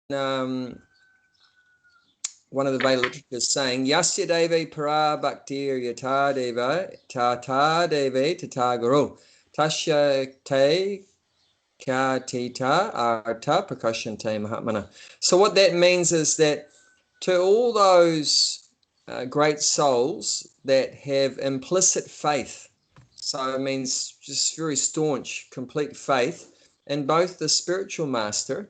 one of the Vedic literatures saying, Yasya deve para bhaktir yata deva tata deve tata guru tasya te Kyatita arta prakashante mahatmana. So what that means is that to all those great souls that have implicit faith, so it means just very staunch, complete faith in both the spiritual master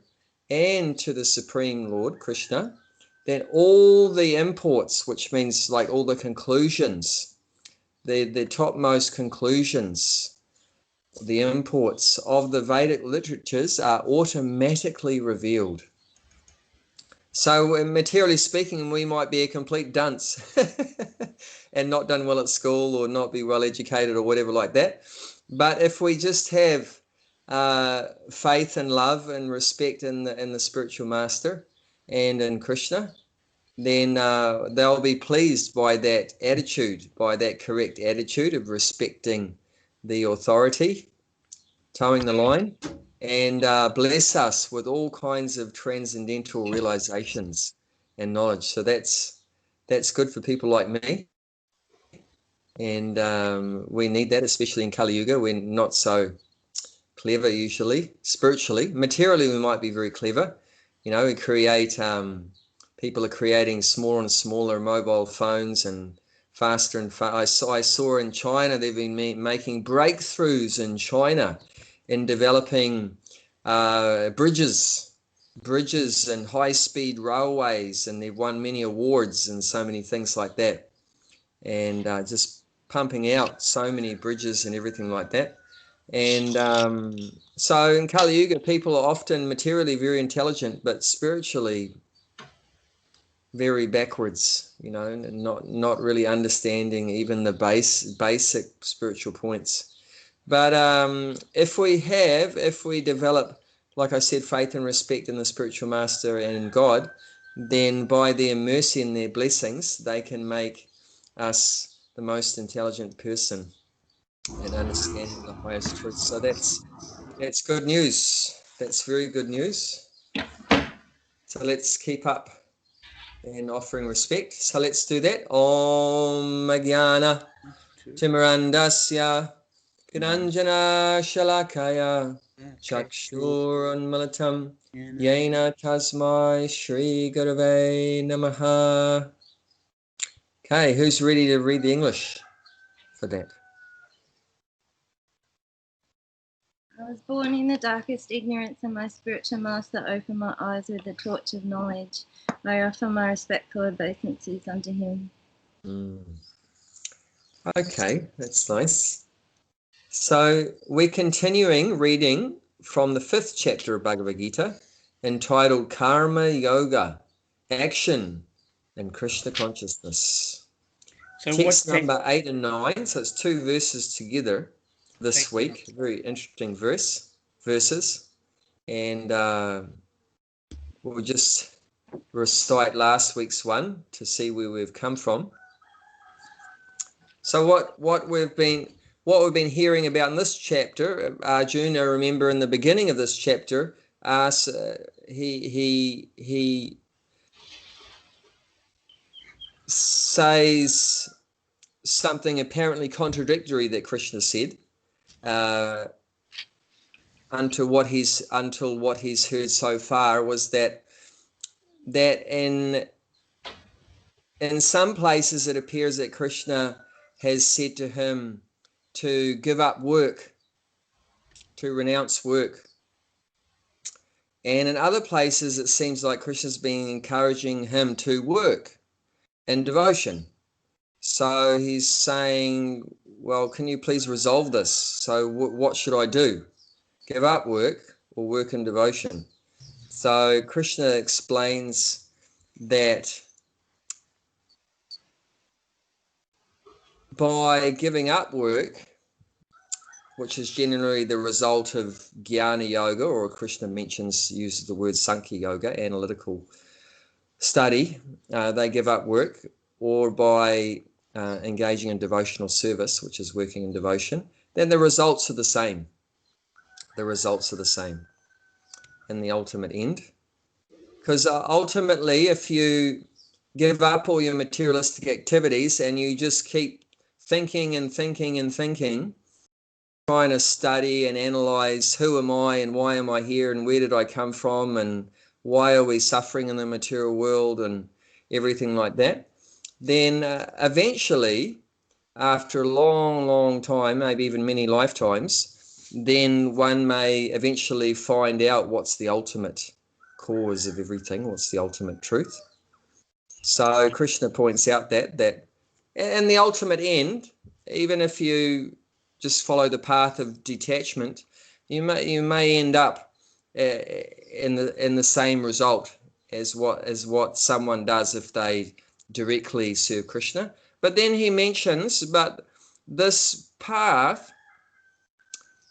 and to the Supreme Lord, Krishna, that all the imports, which means like all the conclusions, the topmost conclusions, the imports of the Vedic literatures are automatically revealed. So materially speaking, we might be a complete dunce and not done well at school or not be well educated or whatever like that. But if we just have faith and love and respect in the spiritual master and in Krishna, then they'll be pleased by that attitude, by that correct attitude of respecting the authority, towing the line, and bless us with all kinds of transcendental realizations and knowledge. So that's good for people like me, and we need that, especially in Kali Yuga. We're not so clever usually spiritually. Materially, we might be very clever. You know, we create. People are creating smaller and smaller mobile phones and faster and faster. I saw in China they've been making breakthroughs in China in developing bridges and high-speed railways, and they've won many awards and so many things like that, and just pumping out so many bridges and everything like that. And so in Kali Yuga, people are often materially very intelligent, but spiritually very backwards, you know, and not really understanding even the basic spiritual points. But if we develop, like I said, faith and respect in the spiritual master and in God, then by their mercy and their blessings, they can make us the most intelligent person and understanding the highest truth. So that's good news. That's very good news. So let's keep up and offering respect. So let's do that. Om Jnana Timirandasya Piranjana Shalakaya Chakshurunmalatam Yena Tasmai Shri Gurave Namaha. Okay, who's ready to read the English for that? I was born in the darkest ignorance, and my spiritual master opened my eyes with the torch of knowledge. I offer my respectful obeisances unto him. Okay, that's nice. So we're continuing reading from the 5th chapter of Bhagavad Gita, entitled Karma Yoga, Action in Krishna Consciousness. So text number 8 and 9, so it's 2 verses together this week. Very interesting verses. And we'll just recite last week's one to see where we've come from. So what we've been hearing about in this chapter, Arjuna, remember in the beginning of this chapter, he says something apparently contradictory that Krishna said until what he's heard so far, was that in some places it appears that Krishna has said to him to give up work, to renounce work. And in other places it seems like Krishna's been encouraging him to work in devotion. So he's saying, well, can you please resolve this? So what should I do? Give up work or work in devotion? So Krishna explains that by giving up work, which is generally the result of jnana yoga, or Krishna uses the word Sankhya yoga, analytical study, they give up work, or by engaging in devotional service, which is working in devotion, then the results are the same. The results are the same in the ultimate end. Because ultimately, if you give up all your materialistic activities and you just keep thinking and thinking and thinking, trying to study and analyze who am I and why am I here and where did I come from and why are we suffering in the material world and everything like that, then eventually, after a long, long time, maybe even many lifetimes, then one may eventually find out what's the ultimate cause of everything, what's the ultimate truth. So Krishna points out that and the ultimate end, even if you just follow the path of detachment, you may end up in the same result as what someone does if they directly serve Krishna. But then he mentions, but this path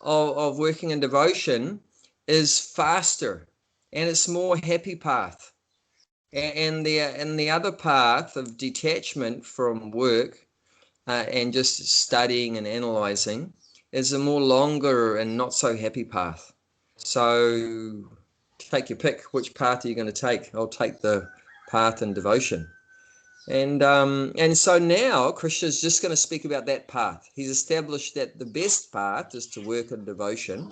of working in devotion is faster and it's more happy path. And the other path of detachment from work and just studying and analyzing is a more longer and not so happy path. So take your pick. Which path are you going to take? I'll take the path in devotion. And so now Krishna's just going to speak about that path. He's established that the best path is to work in devotion,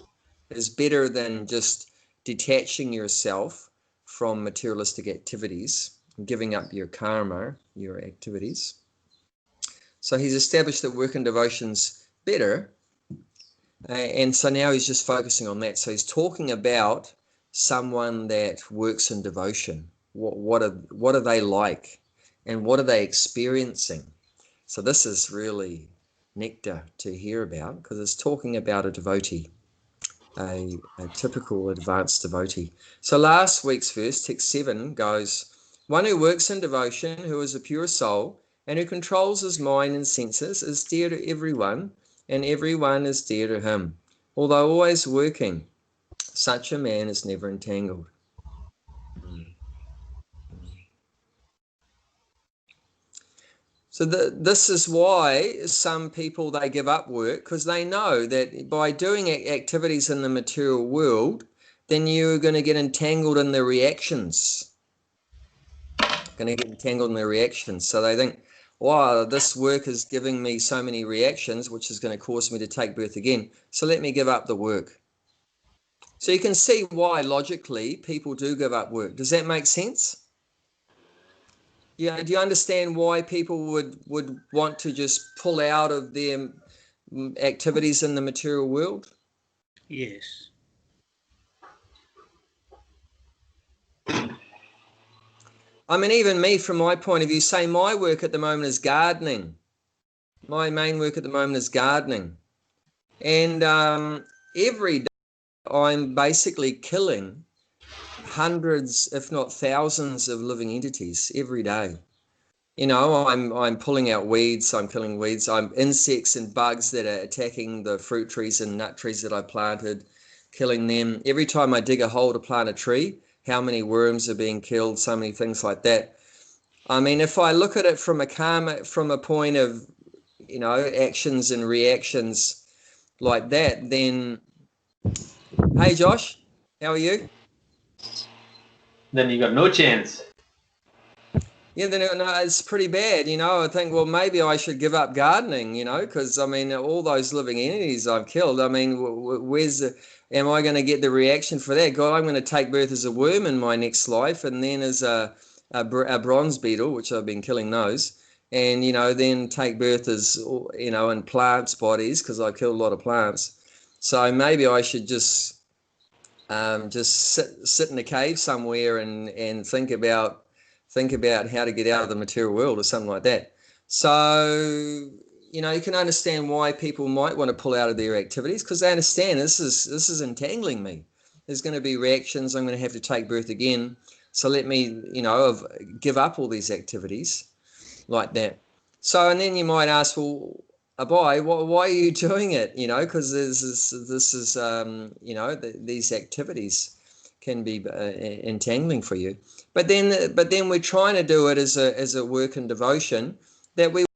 is better than just detaching yourself from materialistic activities, giving up your karma, your activities. So he's established that work in devotion's better. And so now he's just focusing on that. So he's talking about someone that works in devotion. What are they like? And what are they experiencing? So this is really nectar to hear about because it's talking about a devotee, a typical advanced devotee. So last week's verse, text 7, goes, one who works in devotion, who is a pure soul, and who controls his mind and senses, is dear to everyone, and everyone is dear to him. Although always working, such a man is never entangled. So this is why some people, they give up work, because they know that by doing activities in the material world, then you're going to get entangled in the reactions. So they think, wow, this work is giving me so many reactions, which is going to cause me to take birth again. So let me give up the work. So you can see why logically people do give up work. Does that make sense? Yeah, do you understand why people would want to just pull out of their activities in the material world? Yes. I mean, even me, from my point of view, say my work at the moment is gardening. My main work at the moment is gardening. And every day I'm basically killing hundreds, if not thousands, of living entities every day. You know, I'm pulling out weeds, I'm killing weeds, I'm insects and bugs that are attacking the fruit trees and nut trees that I planted, killing them. Every time I dig a hole to plant a tree, how many worms are being killed, so many things like that. I mean, if I look at it from a point of, you know, actions and reactions like that, then, hey Josh, how are you? Then you got no chance. Yeah, then no, it's pretty bad, you know. I think, well, maybe I should give up gardening, you know, because I mean, all those living entities I've killed. I mean, am I going to get the reaction for that? God, I'm going to take birth as a worm in my next life, and then as a bronze beetle, which I've been killing those, and you know, then take birth as, you know, in plants' bodies because I killed a lot of plants. So maybe I should just sit in a cave somewhere and think about how to get out of the material world or something like that. So, you know, you can understand why people might want to pull out of their activities because they understand this is entangling me. There's going to be reactions. I'm going to have to take birth again. So let me, you know, give up all these activities like that. So, and then you might ask, well, Abai, why are you doing it? You know, because this is you know, these activities can be entangling for you. But then we're trying to do it as a work and devotion that we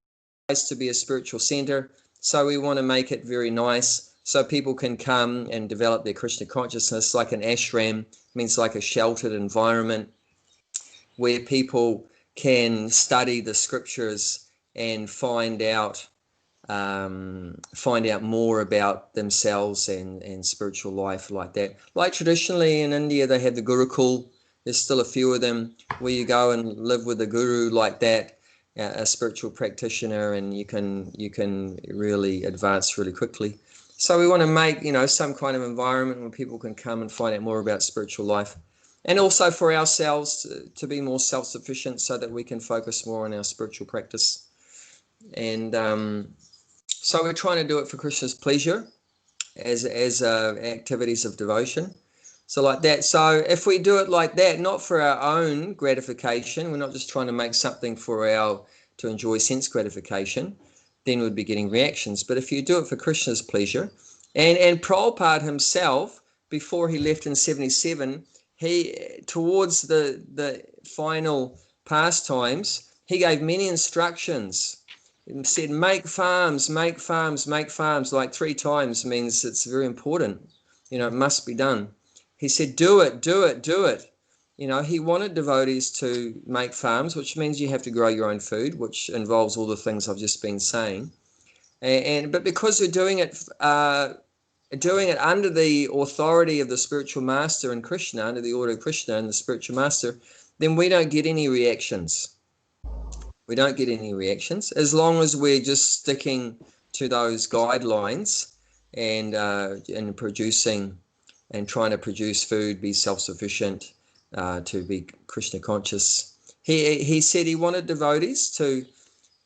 want to be a spiritual center. So we want to make it very nice so people can come and develop their Krishna consciousness. Like an ashram means like a sheltered environment where people can study the scriptures and find out more about themselves and spiritual life like that. Like traditionally in India, they have the Gurukul. There's still a few of them where you go and live with a guru like that, a spiritual practitioner, and you can really advance really quickly. So we want to make, some kind of environment where people can come and find out more about spiritual life, and also for ourselves to be more self-sufficient so that we can focus more on our spiritual practice. And so we're trying to do it for Krishna's pleasure as activities of devotion. So like that. So if we do it like that, not for our own gratification, we're not just trying to make something to enjoy sense gratification, then we'd be getting reactions. But if you do it for Krishna's pleasure, and Prabhupada himself, before he left in 1977, he, towards the final pastimes, he gave many instructions. He said, make farms, make farms, make farms, like 3 times means it's very important. It must be done. He said, do it, do it, do it. He wanted devotees to make farms, which means you have to grow your own food, which involves all the things I've just been saying. But because we're doing it under the authority of the spiritual master and Krishna, under the order of Krishna and the spiritual master, then we don't get any reactions. We don't get any reactions as long as we're just sticking to those guidelines and producing and trying to produce food, be self-sufficient, to be Krishna conscious. He said he wanted devotees to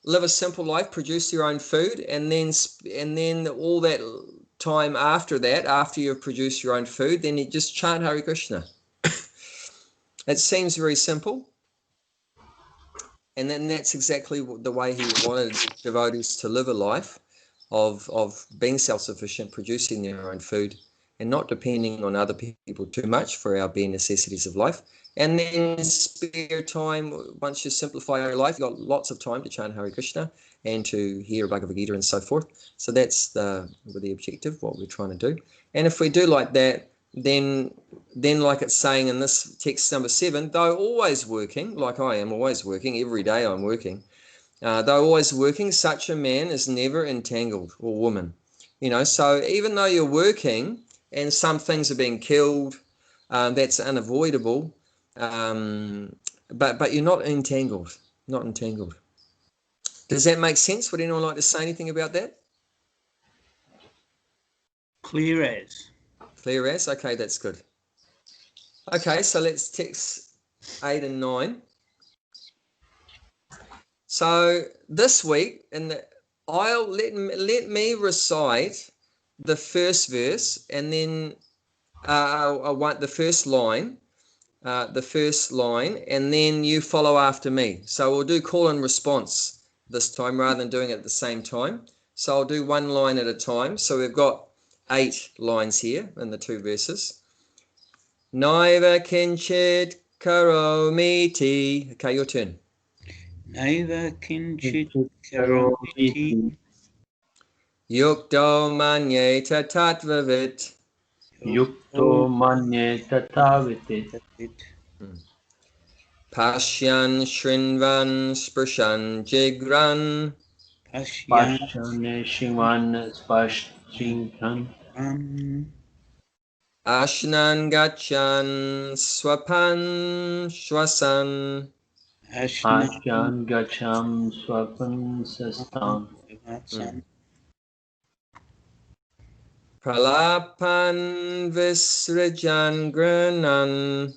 live a simple life, produce your own food, and then all that time after that, after you've produced your own food, then you just chant Hare Krishna. It seems very simple. And then that's exactly the way he wanted devotees to live a life of being self-sufficient, producing their own food, and not depending on other people too much for our bare necessities of life. And then spare time, once you simplify your life, you've got lots of time to chant Hare Krishna and to hear Bhagavad Gita and so forth. So that's the objective, what we're trying to do. And if we do like that, then like it's saying in this text number 7, though always working, like I am always working, every day I'm working, though always working, such a man is never entangled, or woman. So even though you're working and some things are being killed, that's unavoidable, but you're not entangled, Does that make sense? Would anyone like to say anything about that? Clear as. Clear as? Okay, that's good. Okay, so let's text 8 and 9. So this week, let me recite the first verse, and then I want the first line, and then you follow after me. So we'll do call and response this time rather than doing it at the same time. So I'll do one line at a time. So we've got 8 lines here in the 2 verses. Naiva kinchit karomiti. Okay, your turn. Naiva kinchit karomiti. Yukto manyeta tatvavit. Yukto manyeta tatvavit. Pashyan shrinvan sparshan jigran. Pashyan shrinvan sparshan. Ashnan gachan swapan shwasan. Ashyan gacham swapan sastam. Pralapan visrajan granan.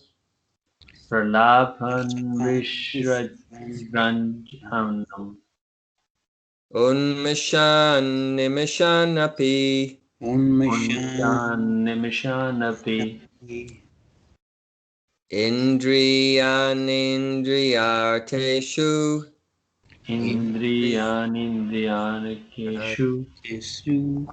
Pralapan visrajanam. Unmishan nimishanapi. Unmishanapi. Indriyanindriyarteshu. Indriyanindriyanakeshu.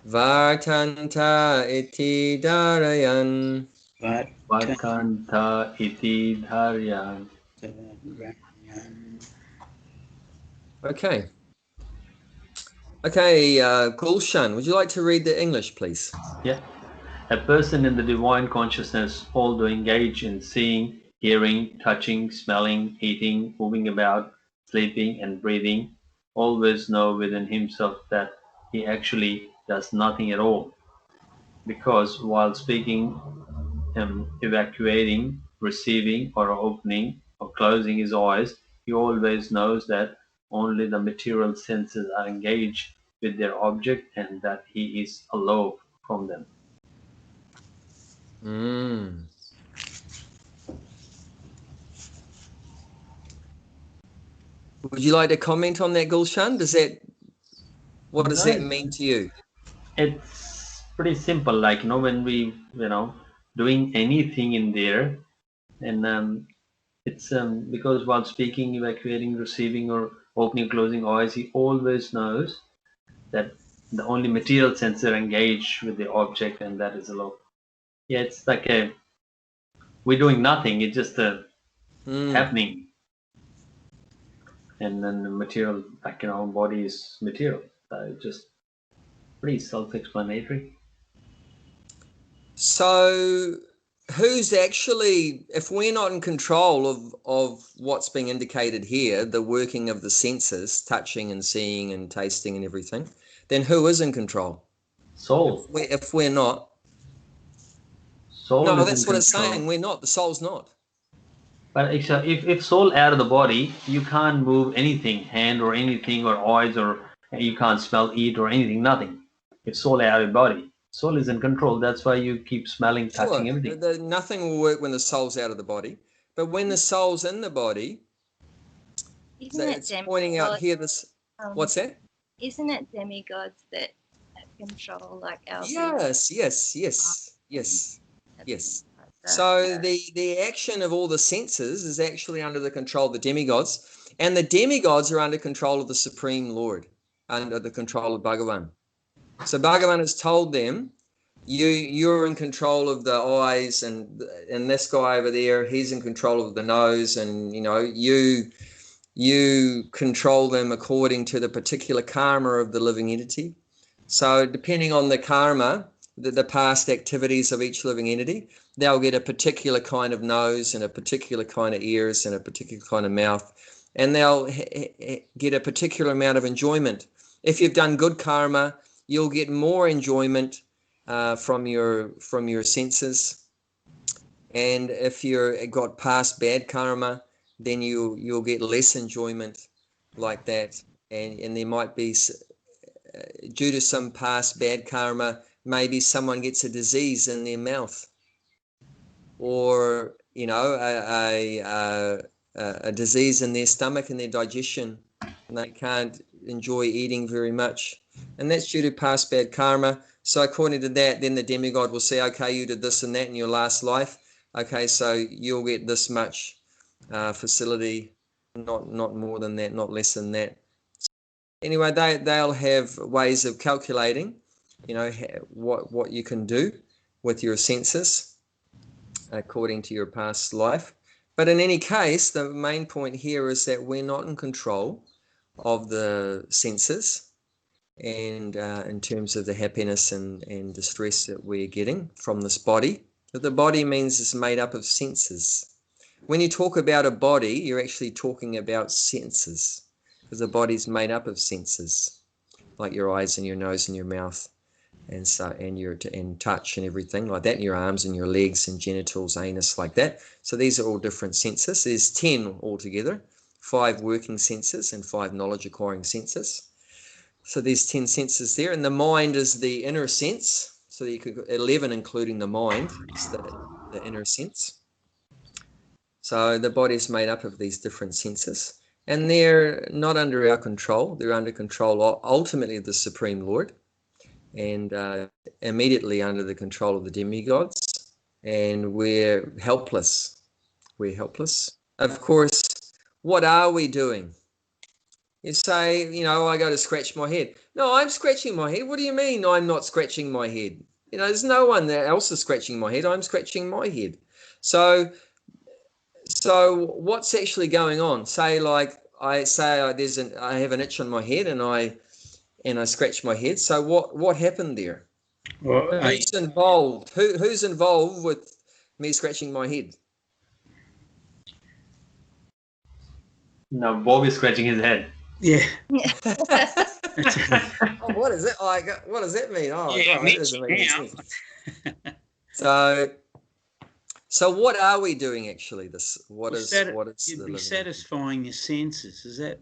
Vartanta iti darayan. Vakanta iti dharyan. Okay, Gulshan, would you like to read the English, please? Yeah. A person in the divine consciousness, although engaged in seeing, hearing, touching, smelling, eating, moving about, sleeping, and breathing, always know within himself that he actually does nothing at all. Because while speaking, evacuating, receiving, or opening or closing his eyes, he always knows that only the material senses are engaged with their object and that he is aloof from them. Mm. Would you like to comment on that, Gulshan? What does that mean to you? It's pretty simple, like when we doing anything in there, and it's because while speaking, evacuating, receiving, or opening, closing eyes, he always knows that the only material senses are engaged with the object, and that is alone. Yeah, it's like we're doing nothing. It's just happening, and then the material, like body is material. Just pretty self-explanatory. So who's actually, if we're not in control of what's being indicated here, the working of the senses, touching and seeing and tasting and everything, then who is in control? Soul. If we're not. Soul No, is that's in what it's control. saying. We're not. The soul's not. But if soul out of the body, you can't move anything, hand or anything, or eyes, or you can't smell, eat, or anything, nothing. If soul out of the body, soul is in control. That's why you keep smelling, touching, Sure. everything. Nothing will work when the soul's out of the body. But when the soul's in the body, Isn't it it's pointing out here this. What's that? Isn't it demigods that control like our Yes. So the action of all the senses is actually under the control of the demigods, and the demigods are under control of the Supreme Lord, under the control of Bhagavan. So Bhagavan has told them, you're in control of the eyes, and this guy over there, he's in control of the nose, and you control them according to the particular karma of the living entity. So depending on the karma, the past activities of each living entity, they'll get a particular kind of nose and a particular kind of ears and a particular kind of mouth, and they'll get a particular amount of enjoyment. If you've done good karma, you'll get more enjoyment from your senses, and if you've got past bad karma, then you'll get less enjoyment like that, and there might be, due to some past bad karma, maybe someone gets a disease in their mouth, or a disease in their stomach and their digestion, and they can't enjoy eating very much, and that's due to past bad karma. So according to that, then the demigod will say, okay, you did this and that in your last life, okay, so you'll get this much facility, not more than that, not less than that. Anyway, they'll have ways of calculating, what you can do with your senses according to your past life. But in any case, the main point here is that we're not in control of the senses, and in terms of the happiness and distress that we're getting from this body. The body means it's made up of senses. When you talk about a body, you're actually talking about senses, because the body's made up of senses, like your eyes and your nose and your mouth, and touch and everything like that, and your arms and your legs and genitals, anus, like that. So these are all different senses. There's 10 altogether, 5 working senses and 5 knowledge acquiring senses. So there's 10 senses there, and the mind is the inner sense. So you could 11, including the mind, is the inner sense. So the body is made up of these different senses, and they're not under our control. They're under control ultimately of the Supreme Lord, and immediately under the control of the demigods, and we're helpless. We're helpless. Of course, what are we doing? You say, I go to scratch my head. No, I'm scratching my head. What do you mean I'm not scratching my head? There's no one else is scratching my head. I'm scratching my head. So what's actually going on? Say, like, I have an itch on my head, and I scratch my head. So what happened there? Well, Who's involved? Who's involved with me scratching my head? Now Bob is scratching his head. Yeah. Oh, what is it like? What does that mean? Oh, Yeah, God, that doesn't make any sense. So what are we doing actually? What is You'd the be living? satisfying your senses, is that?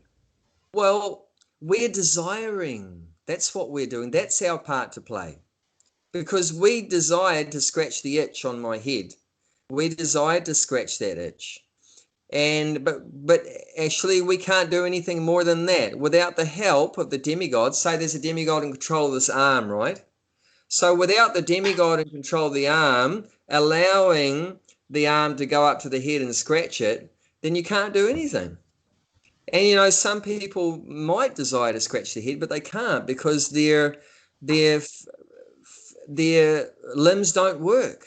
Well, we're desiring. That's what we're doing. That's our part to play. Because we desired to scratch the itch on my head. We desired to scratch that itch. But actually we can't do anything more than that without the help of the demigod. Say there's a demigod in control of this arm, right? So without the demigod in control of the arm, allowing the arm to go up to the head and scratch it, then you can't do anything. And you know, some people might desire to scratch their head, but they can't because their limbs don't work.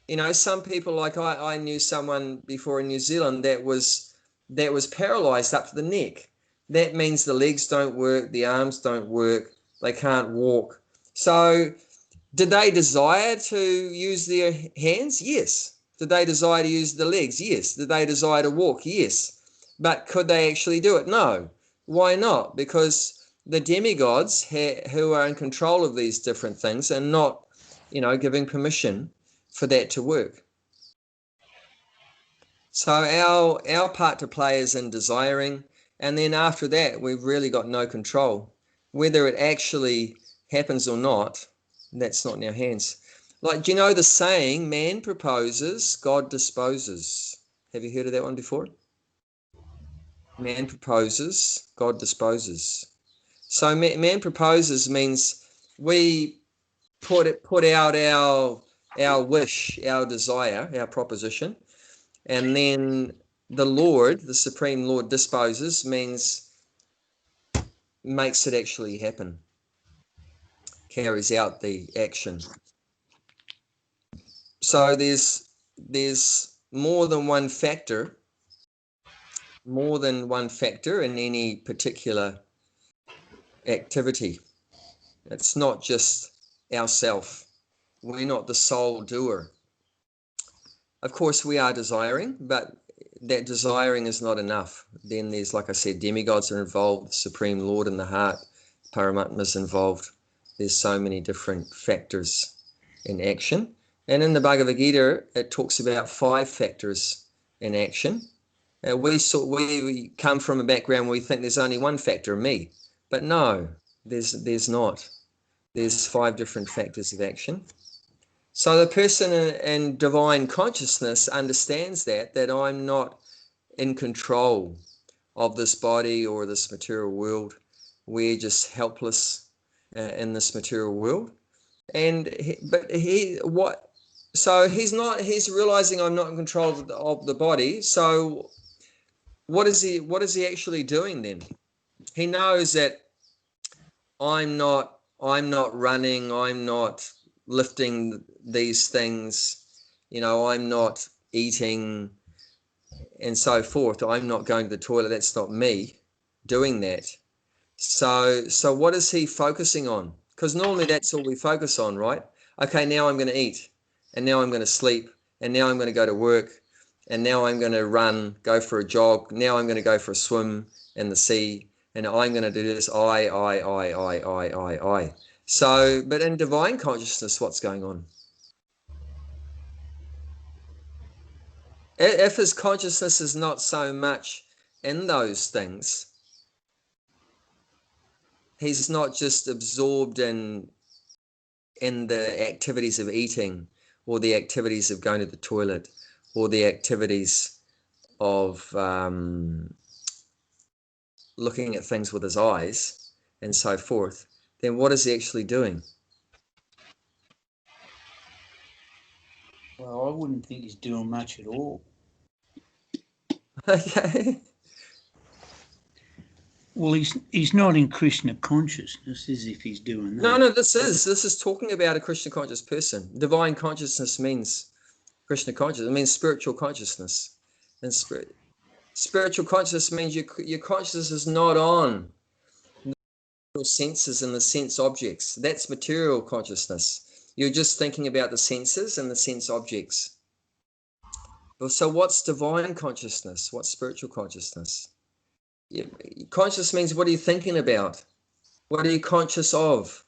You know, some people, like I knew someone before in New Zealand that was paralyzed up to the neck. That means the legs don't work, the arms don't work, they can't walk. So did they desire to use their hands? Yes. Did they desire to use the legs? Yes. Did they desire to walk? Yes. But could they actually do it? No. Why not? Because the demigods who are in control of these different things are not, you know, giving permission for that to work. So our part to play is in desiring, and then after that we've really got no control. Whether it actually happens or not, that's not in our hands. Like, do you know the saying, man proposes, God disposes? Have you heard of that one before? Man proposes, God disposes. So man proposes means we put out our wish, our desire, our proposition, and then the Lord, the Supreme Lord, disposes, means makes it actually happen, carries out the action. So there's more than one factor in any particular activity. It's not just ourself. We're not the sole doer. Of course, we are desiring, but that desiring is not enough. Then there's, like I said, demigods are involved, the Supreme Lord in the heart, Paramatma is involved. There's so many different factors in action. And in the Bhagavad Gita, it talks about 5 factors in action. We come from a background where we think there's only one factor, me. But no, there's not. There's 5 different factors of action. So the person in divine consciousness understands that I'm not in control of this body or this material world. We're just helpless in this material world. So he's realizing I'm not in control of the body. So what is he actually doing then? He knows that I'm not running, I'm not lifting these things, you know, I'm not eating and so forth. I'm not going to the toilet. That's not me doing that. So what is he focusing on? Because normally that's all we focus on, right? Okay, now I'm going to eat, and now I'm going to sleep, and now I'm going to go to work, and now I'm going to run, go for a jog. Now I'm going to go for a swim in the sea, and I'm going to do this. I. So, but in divine consciousness, what's going on? If his consciousness is not so much in those things, he's not just absorbed in the activities of eating or the activities of going to the toilet or the activities of looking at things with his eyes and so forth, then what is he actually doing? Well, I wouldn't think he's doing much at all. Okay. Well, he's not in Krishna consciousness as if he's doing that. No, this is talking about a Krishna conscious person. Divine consciousness means Krishna consciousness. It means spiritual consciousness. And spiritual consciousness means your consciousness is not on the senses and the sense objects. That's material consciousness. You're just thinking about the senses and the sense objects. So what's divine consciousness? What's spiritual consciousness? Conscious means, what are you thinking about? What are you conscious of?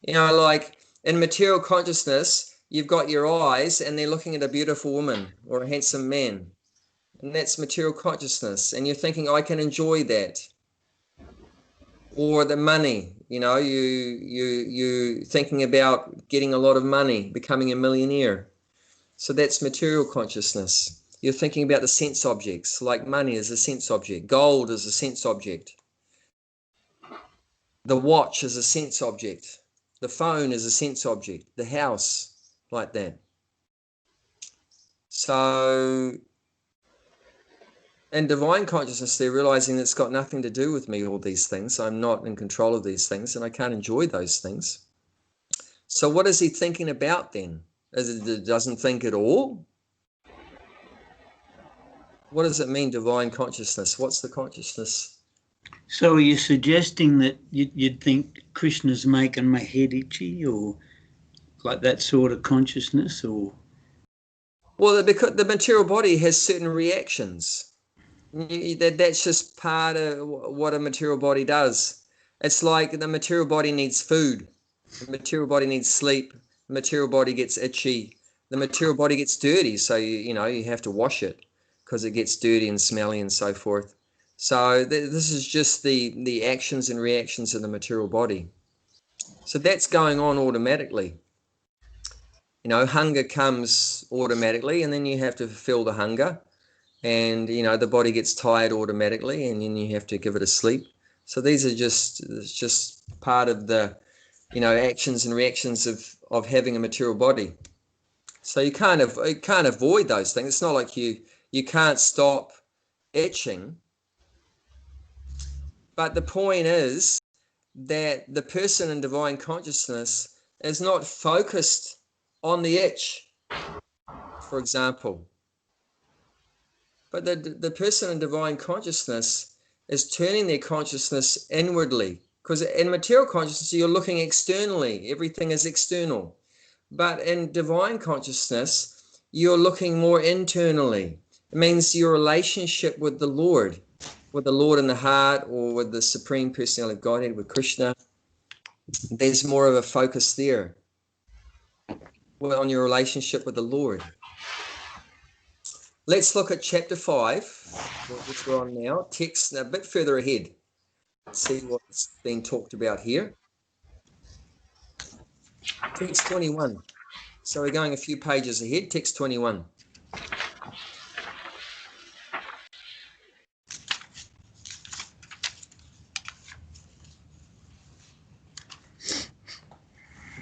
Like in material consciousness, you've got your eyes and they're looking at a beautiful woman or a handsome man. And that's material consciousness. And you're thinking, I can enjoy that. Or the money, you thinking about getting a lot of money, becoming a millionaire. So that's material consciousness. You're thinking about the sense objects, like money is a sense object. Gold is a sense object. The watch is a sense object. The phone is a sense object. The house, like that. So in divine consciousness, they're realizing that it's got nothing to do with me, all these things. I'm not in control of these things, and I can't enjoy those things. So what is he thinking about then? It doesn't think at all? What does it mean, divine consciousness? What's the consciousness? So are you suggesting that you'd think Krishna's making my head itchy, or like that sort of consciousness? Or Well, because the material body has certain reactions. That's just part of what a material body does. It's like the material body needs food. The material body needs sleep. The material body gets itchy. The material body gets dirty, so you have to wash it because it gets dirty and smelly and so forth. So this is just the actions and reactions of the material body. So that's going on automatically. Hunger comes automatically, and then you have to fulfill the hunger. And, the body gets tired automatically, and then you have to give it a sleep. So these are just part of the, actions and reactions of having a material body. So you can't avoid those things. It's not like you can't stop itching. But the point is that the person in divine consciousness is not focused on the itch, for example. But the person in divine consciousness is turning their consciousness inwardly. Because in material consciousness, you're looking externally. Everything is external. But in divine consciousness, you're looking more internally. It means your relationship with the Lord in the heart, or with the Supreme Personality of Godhead, with Krishna. There's more of a focus there. Well, on your relationship with the Lord. Let's look at chapter 5, which we're on now, text a bit further ahead. See what's being talked about here. Text 21. So we're going a few pages ahead, text 21.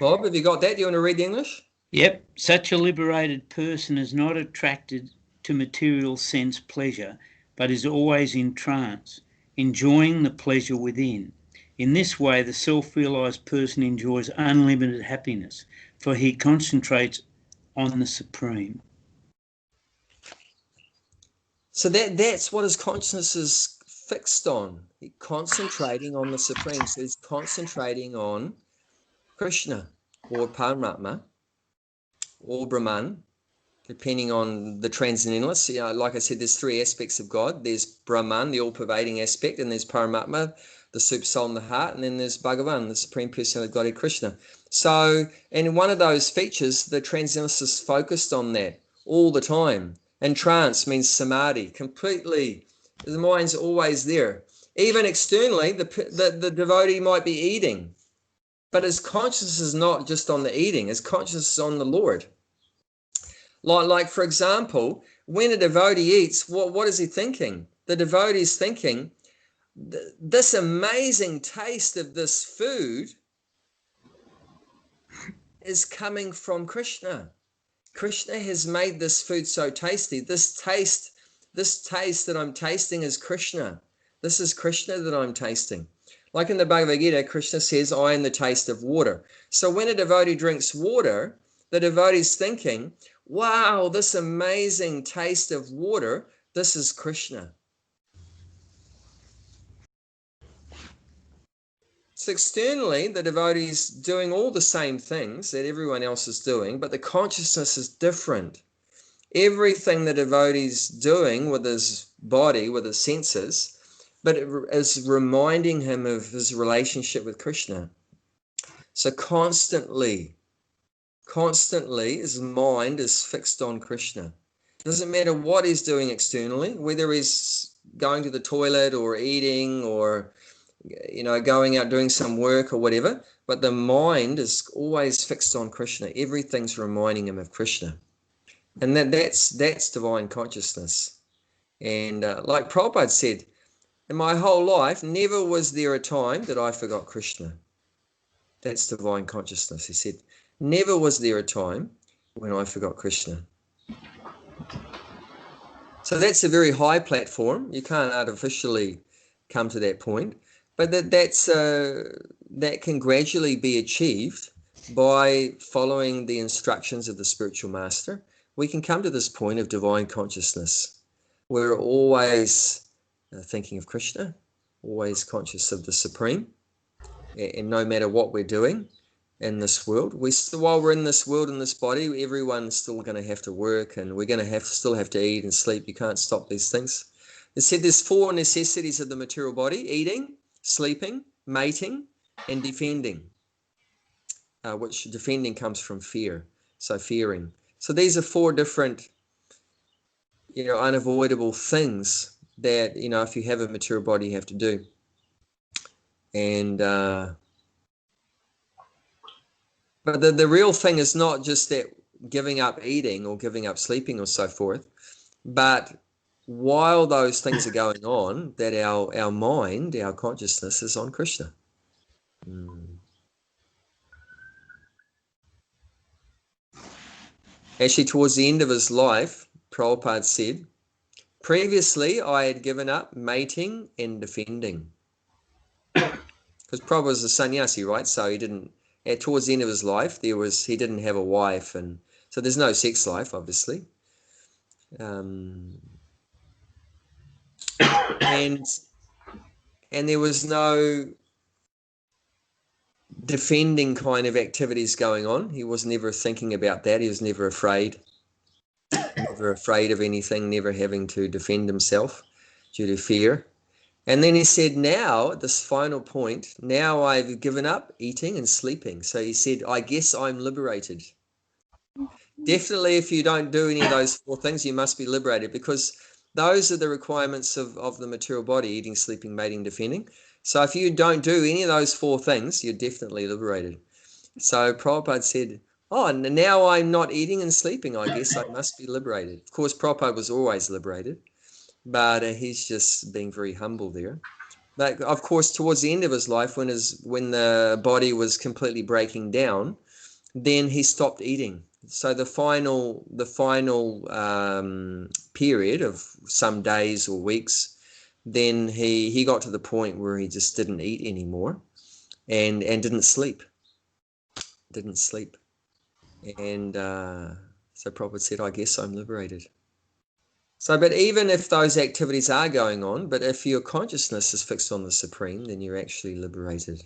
Bob, have you got that? Do you want to read the English? Yep. Such a liberated person is not attracted to material sense pleasure, but is always in trance, enjoying the pleasure within. In this way, the self-realized person enjoys unlimited happiness, for he concentrates on the Supreme. So that's what his consciousness is fixed on, concentrating on the Supreme. So he's concentrating on Krishna, or Paramatma, or Brahman, depending on the transcendentalists. Like I said, there's three aspects of God. There's Brahman, the all-pervading aspect, and there's Paramatma, the super soul in the heart, and then there's Bhagavan, the Supreme Personality of Godhead, Krishna. So, and one of those features, the transcendentalists is focused on that all the time. And trance means samadhi, completely. The mind's always there. Even externally, the devotee might be eating, but his consciousness is not just on the eating. His consciousness is on the Lord. Like for example, when a devotee eats, what is he thinking? The devotee is thinking, this amazing taste of this food is coming from Krishna. Krishna has made this food so tasty. This taste that I'm tasting is Krishna. This is Krishna that I'm tasting. Like in the Bhagavad Gita, Krishna says, I am the taste of water. So when a devotee drinks water, the devotee is thinking, wow, this amazing taste of water, this is Krishna. So externally, the devotee is doing all the same things that everyone else is doing, but the consciousness is different. everything the devotee's doing with his body, with his senses, but it is reminding him of his relationship with Krishna. So constantly his mind is fixed on Krishna. It doesn't matter what he's doing externally, whether he's going to the toilet or eating or, you know, going out doing some work or whatever, but the mind is always fixed on Krishna. Everything's reminding him of Krishna. And that's divine consciousness. And like Prabhupada said, in my whole life, never was there a time that I forgot Krishna. That's divine consciousness. He said, never was there a time when I forgot Krishna. So that's a very high platform. You can't artificially come to that point, but that can gradually be achieved by following the instructions of the spiritual master. We can come to this point of divine consciousness. We're always thinking of Krishna, always conscious of the Supreme, and no matter what we're doing in this world, while we're in this world, in this body, everyone's still going to have to work, and we're going to still have to eat and sleep. You can't stop these things. It said there's 4 necessities of the material body: eating, sleeping, mating, and defending. Which defending comes from fear, so fearing. So these are 4 different, you know, unavoidable things that, you know, if you have a material body, you have to do. And but the real thing is not just that giving up eating or giving up sleeping or so forth, but while those things are going on, that our mind, our consciousness is on Krishna. Actually, towards the end of his life, Prabhupada said, previously I had given up mating and defending. Because Prabhupada was a sannyasi, right? So he didn't, towards the end of his life, he didn't have a wife, and so there's no sex life, obviously. And there was no defending kind of activities going on. He was never thinking about that. He was never afraid of anything, never having to defend himself due to fear. And then he said, now, at this final point, now I've given up eating and sleeping. So he said, I guess I'm liberated. Definitely, if you don't do any of those 4 things, you must be liberated, because those are the requirements of the material body: eating, sleeping, mating, defending. So if you don't do any of those 4 things, you're definitely liberated. So Prabhupada said, oh, now I'm not eating and sleeping, I guess I must be liberated. Of course, Prabhupada was always liberated, but he's just being very humble there. But of course, towards the end of his life, when the body was completely breaking down, then he stopped eating. So the final period of some days or weeks, then he got to the point where he just didn't eat anymore, and didn't sleep. And so Prabhupada said, I guess I'm liberated. So, but even if those activities are going on, but if your consciousness is fixed on the Supreme, then you're actually liberated.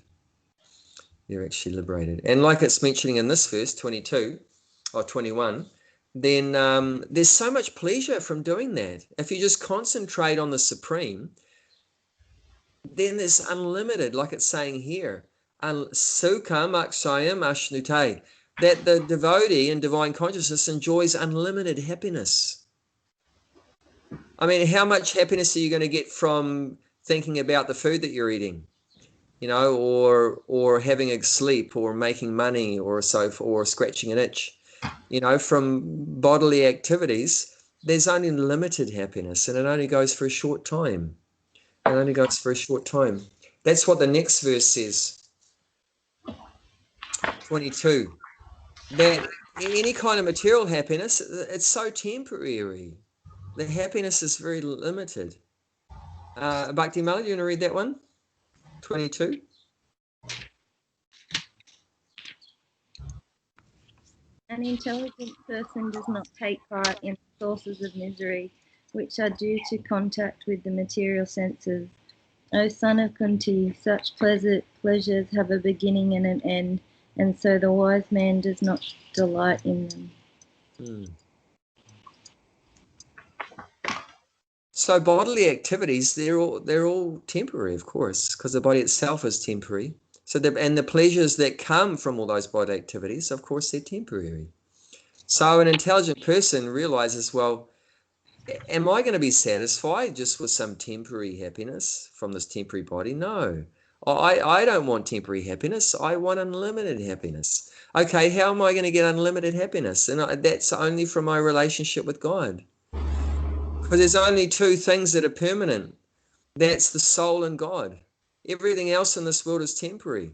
You're actually liberated. And like it's mentioning in this verse, 22 or 21, then there's so much pleasure from doing that. If you just concentrate on the Supreme, then there's unlimited, like it's saying here, sukham akshayam ashnute, that the devotee in divine consciousness enjoys unlimited happiness. I mean, how much happiness are you going to get from thinking about the food that you're eating, you know, or having a sleep, or making money, or scratching an itch, you know, from bodily activities? There's only limited happiness, and it only goes for a short time. That's what the next verse says, 22. That any kind of material happiness, it's so temporary. The happiness is very limited. Bhakti Mala, do you want to read that one? 22. An intelligent person does not take part in the sources of misery, which are due to contact with the material senses. O son of Kunti, such pleasures have a beginning and an end, and so the wise man does not delight in them. So bodily activities, they're all temporary, of course, because the body itself is temporary. So and the pleasures that come from all those bodily activities, of course, they're temporary. So an intelligent person realizes, well, am I going to be satisfied just with some temporary happiness from this temporary body? No. I don't want temporary happiness. I want unlimited happiness. Okay, how am I going to get unlimited happiness? And that's only from my relationship with God. Because there's only two things that are permanent. That's the soul and God. Everything else in this world is temporary.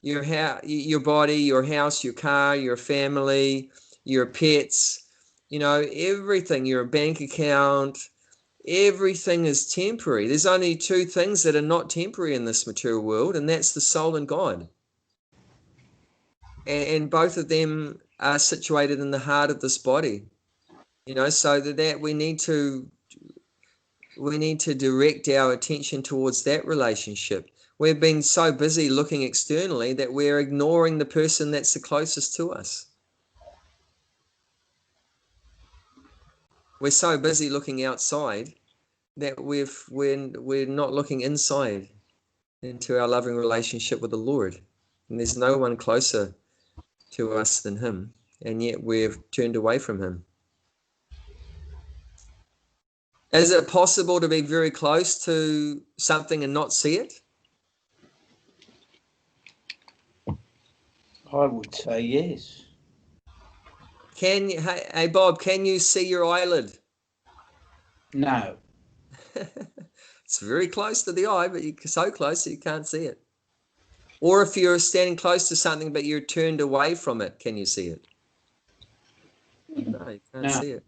Your body, your house, your car, your family, your pets, everything, your bank account, everything is temporary. There's only two things that are not temporary in this material world, and that's the soul and God. And both of them are situated in the heart of this body. So that we need to direct our attention towards that relationship. We've been so busy looking externally that we're ignoring the person that's the closest to us. We're so busy looking outside that we're not looking inside into our loving relationship with the Lord. And there's no one closer to us than him, and yet we've turned away from him. Is it possible to be very close to something and not see it? I would say yes. Hey Bob, can you see your eyelid? No. It's very close to the eye, but you're so close that you can't see it. Or if you're standing close to something but you're turned away from it, can you see it? No, you can't see it.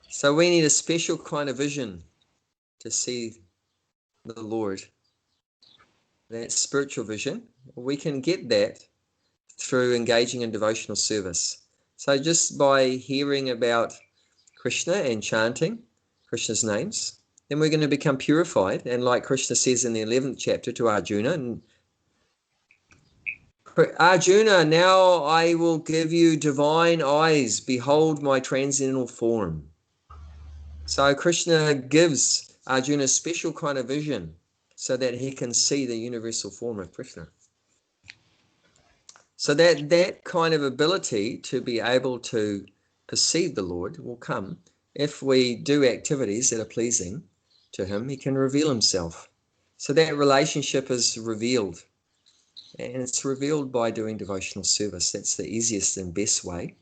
So we need a special kind of vision to see the Lord. That spiritual vision. We can get that through engaging in devotional service. So just by hearing about Krishna and chanting Krishna's names, then we're going to become purified. And like Krishna says in the 11th chapter to Arjuna, Arjuna, now I will give you divine eyes. Behold my transcendental form. So Krishna gives Arjuna a special kind of vision so that he can see the universal form of Krishna. So that kind of ability to be able to perceive the Lord will come if we do activities that are pleasing to him. He can reveal himself. So that relationship is revealed. And it's revealed by doing devotional service. That's the easiest and best way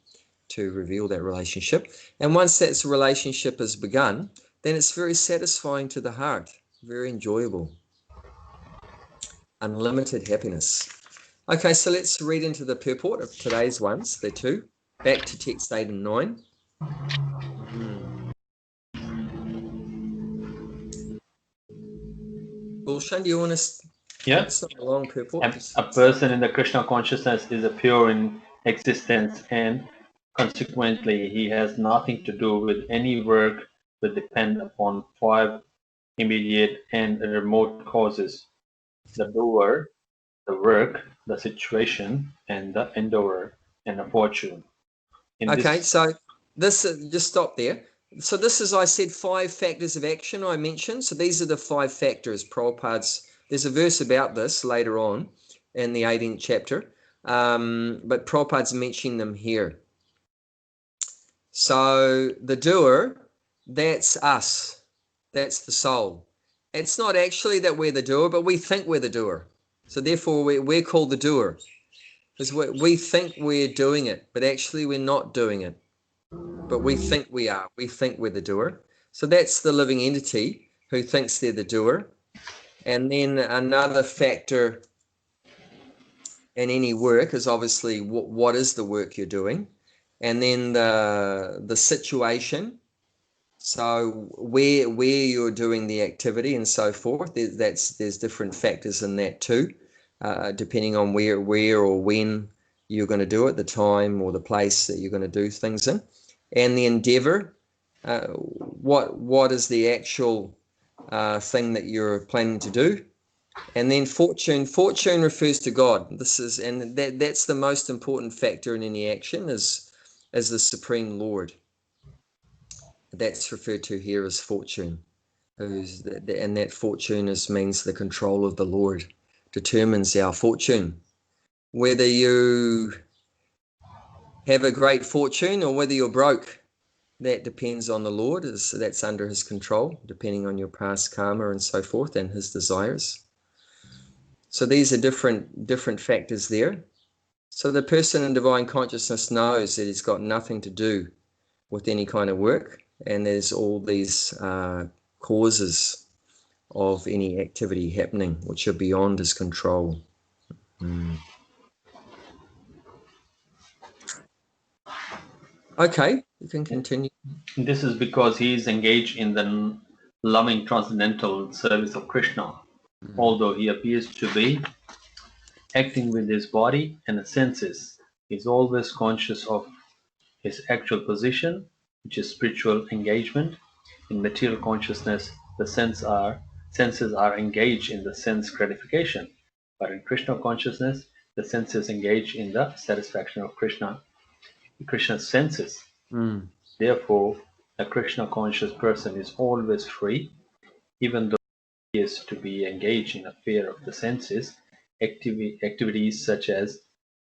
to reveal that relationship. And once that relationship has begun, then it's very satisfying to the heart, very enjoyable. Unlimited happiness. Okay, so let's read into the purport of today's ones, the two. Back to text 8 and 9. Gulshan, do you want to... Yeah. It's not a long purport. A person in the Krishna consciousness is a pure in existence, and consequently he has nothing to do with any work that depend upon 5 immediate and remote causes: the doer, the work, the situation, and the endeavor, and the fortune. So this just stop there. So this is, I said, 5 factors of action I mentioned. So these are the 5 factors. Prabhupada's, there's a verse about this later on in the 18th chapter, but Prabhupada's mentioning them here. So the doer, that's us. That's the soul. It's not actually that we're the doer, but we think we're the doer. So therefore we're called the doer. Because we think we're doing it, but actually we're not doing it. But we think we are. We think we're the doer. So that's the living entity who thinks they're the doer. And then another factor in any work is obviously what is the work you're doing. And then the situation. So where you're doing the activity and so forth. There's different factors in that too. Depending on where or when you're going to do it, the time or the place that you're going to do things in. And the endeavor, what is the actual thing that you're planning to do. And then fortune refers to God. That's the most important factor in any action, is as the Supreme Lord. That's referred to here as fortune. And that fortune means the control of the Lord determines our fortune. Whether you have a great fortune or whether you're broke, that depends on the Lord. That's under his control, depending on your past karma and so forth and his desires. So these are different factors there. So the person in divine consciousness knows that it's got nothing to do with any kind of work, and there's all these causes of any activity happening which are beyond his control. Okay, you can continue. This is because he is engaged in the loving transcendental service of Krishna. Although he appears to be acting with his body and the senses, he is always conscious of his actual position, which is spiritual engagement. In material consciousness, the senses are engaged in the sense gratification, but in Krishna consciousness, the senses engage in the satisfaction of Krishna's senses. Therefore, a Krishna conscious person is always free, even though he is to be engaged in affair of the senses. Activities such as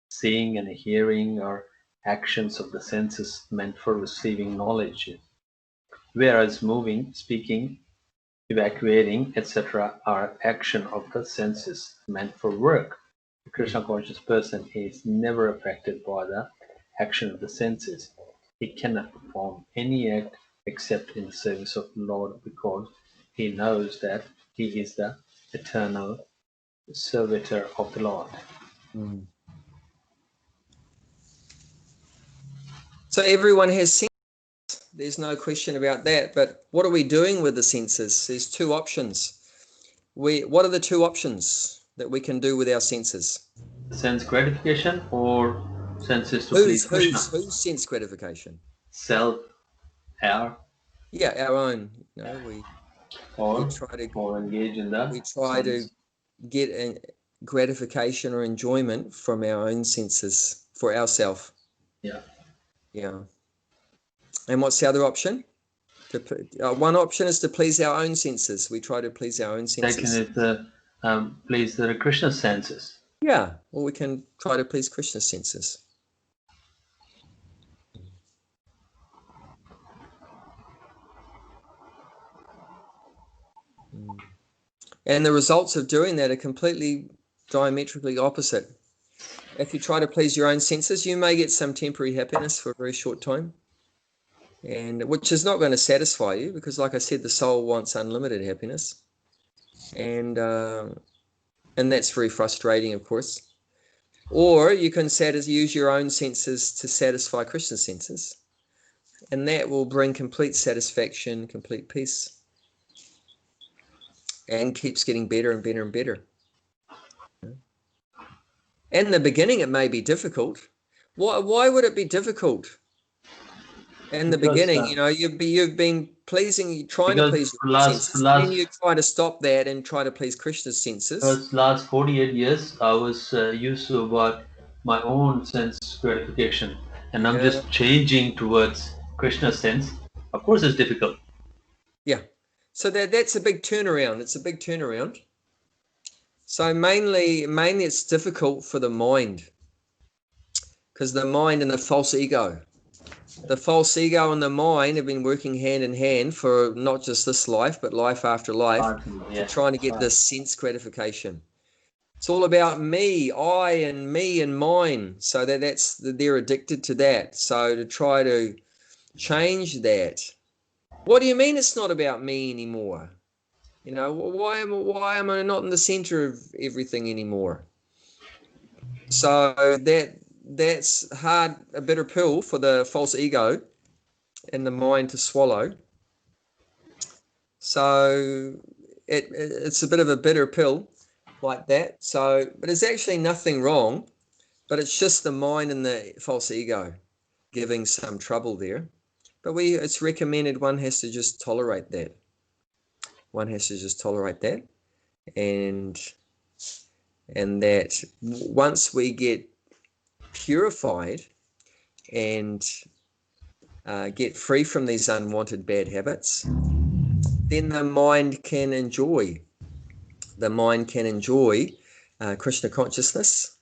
seeing and hearing are actions of the senses meant for receiving knowledge, whereas moving, speaking, evacuating, etc. are action of the senses meant for work. The Krishna conscious person is never affected by the action of the senses. He cannot perform any act except in the service of the Lord, because he knows that he is the eternal servitor of the Lord. So everyone has senses. There's no question about that. But what are we doing with the senses? There's two options. What are the two options that we can do with our senses? Sense gratification or senses to please Krishna? Whose sense gratification? Self, our. Yeah, our own. You know, we try to engage in that. We try to get a gratification or enjoyment from our own senses for ourselves. Yeah. Yeah. And what's the other option? One option is to please our own senses. We try to please our own senses. Second is please the Krishna senses. Yeah, or we can try to please Krishna's senses. And the results of doing that are completely diametrically opposite. If you try to please your own senses, you may get some temporary happiness for a very short time, and which is not going to satisfy you, because like I said, the soul wants unlimited happiness, and that's very frustrating, of course. Or you can use your own senses to satisfy Krishna's senses, and that will bring complete satisfaction, complete peace, and keeps getting better and better and better. In the beginning, it may be difficult. Why would it be difficult? In the beginning, you know, you've been pleasing, trying to please your senses, then you try to stop that and try to please Krishna's senses. Because last 48 years, I was used to about my own sense gratification, and I'm just changing towards Krishna's sense. Of course, it's difficult. Yeah, so that's a big turnaround. It's a big turnaround. So mainly it's difficult for the mind, because the mind and the false ego. The false ego and the mind have been working hand in hand for not just this life, but life after life, to trying to get this sense gratification. It's all about me, I, and me and mine. So they're addicted to that. So to try to change that. What do you mean it's not about me anymore? You know, why am I not in the center of everything anymore? So that's a bitter pill for the false ego and the mind to swallow. So it's a bit of a bitter pill like that. So, but there's actually nothing wrong, but it's just the mind and the false ego giving some trouble there. But it's recommended one has to just tolerate that. One has to just tolerate that, and that once we get purified and get free from these unwanted bad habits, then the mind can enjoy Krishna consciousness,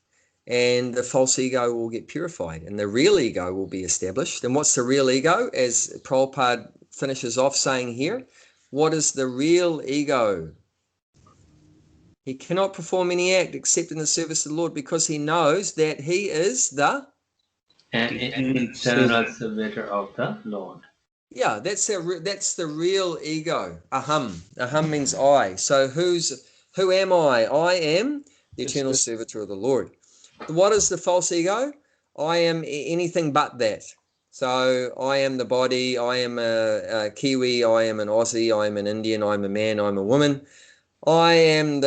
and the false ego will get purified, and the real ego will be established. And what's the real ego? As Prabhupada finishes off saying here, what is the real ego? He cannot perform any act except in the service of the Lord, because he knows that he is the eternal servitor of the Lord. Yeah, that's the real ego. Aham. Aham means I. So who am I? I am the eternal servitor of the Lord. What is the false ego? I am anything but that. So I am the body. I am a Kiwi. I am an Aussie. I am an Indian. I'm a man. I'm a woman. I am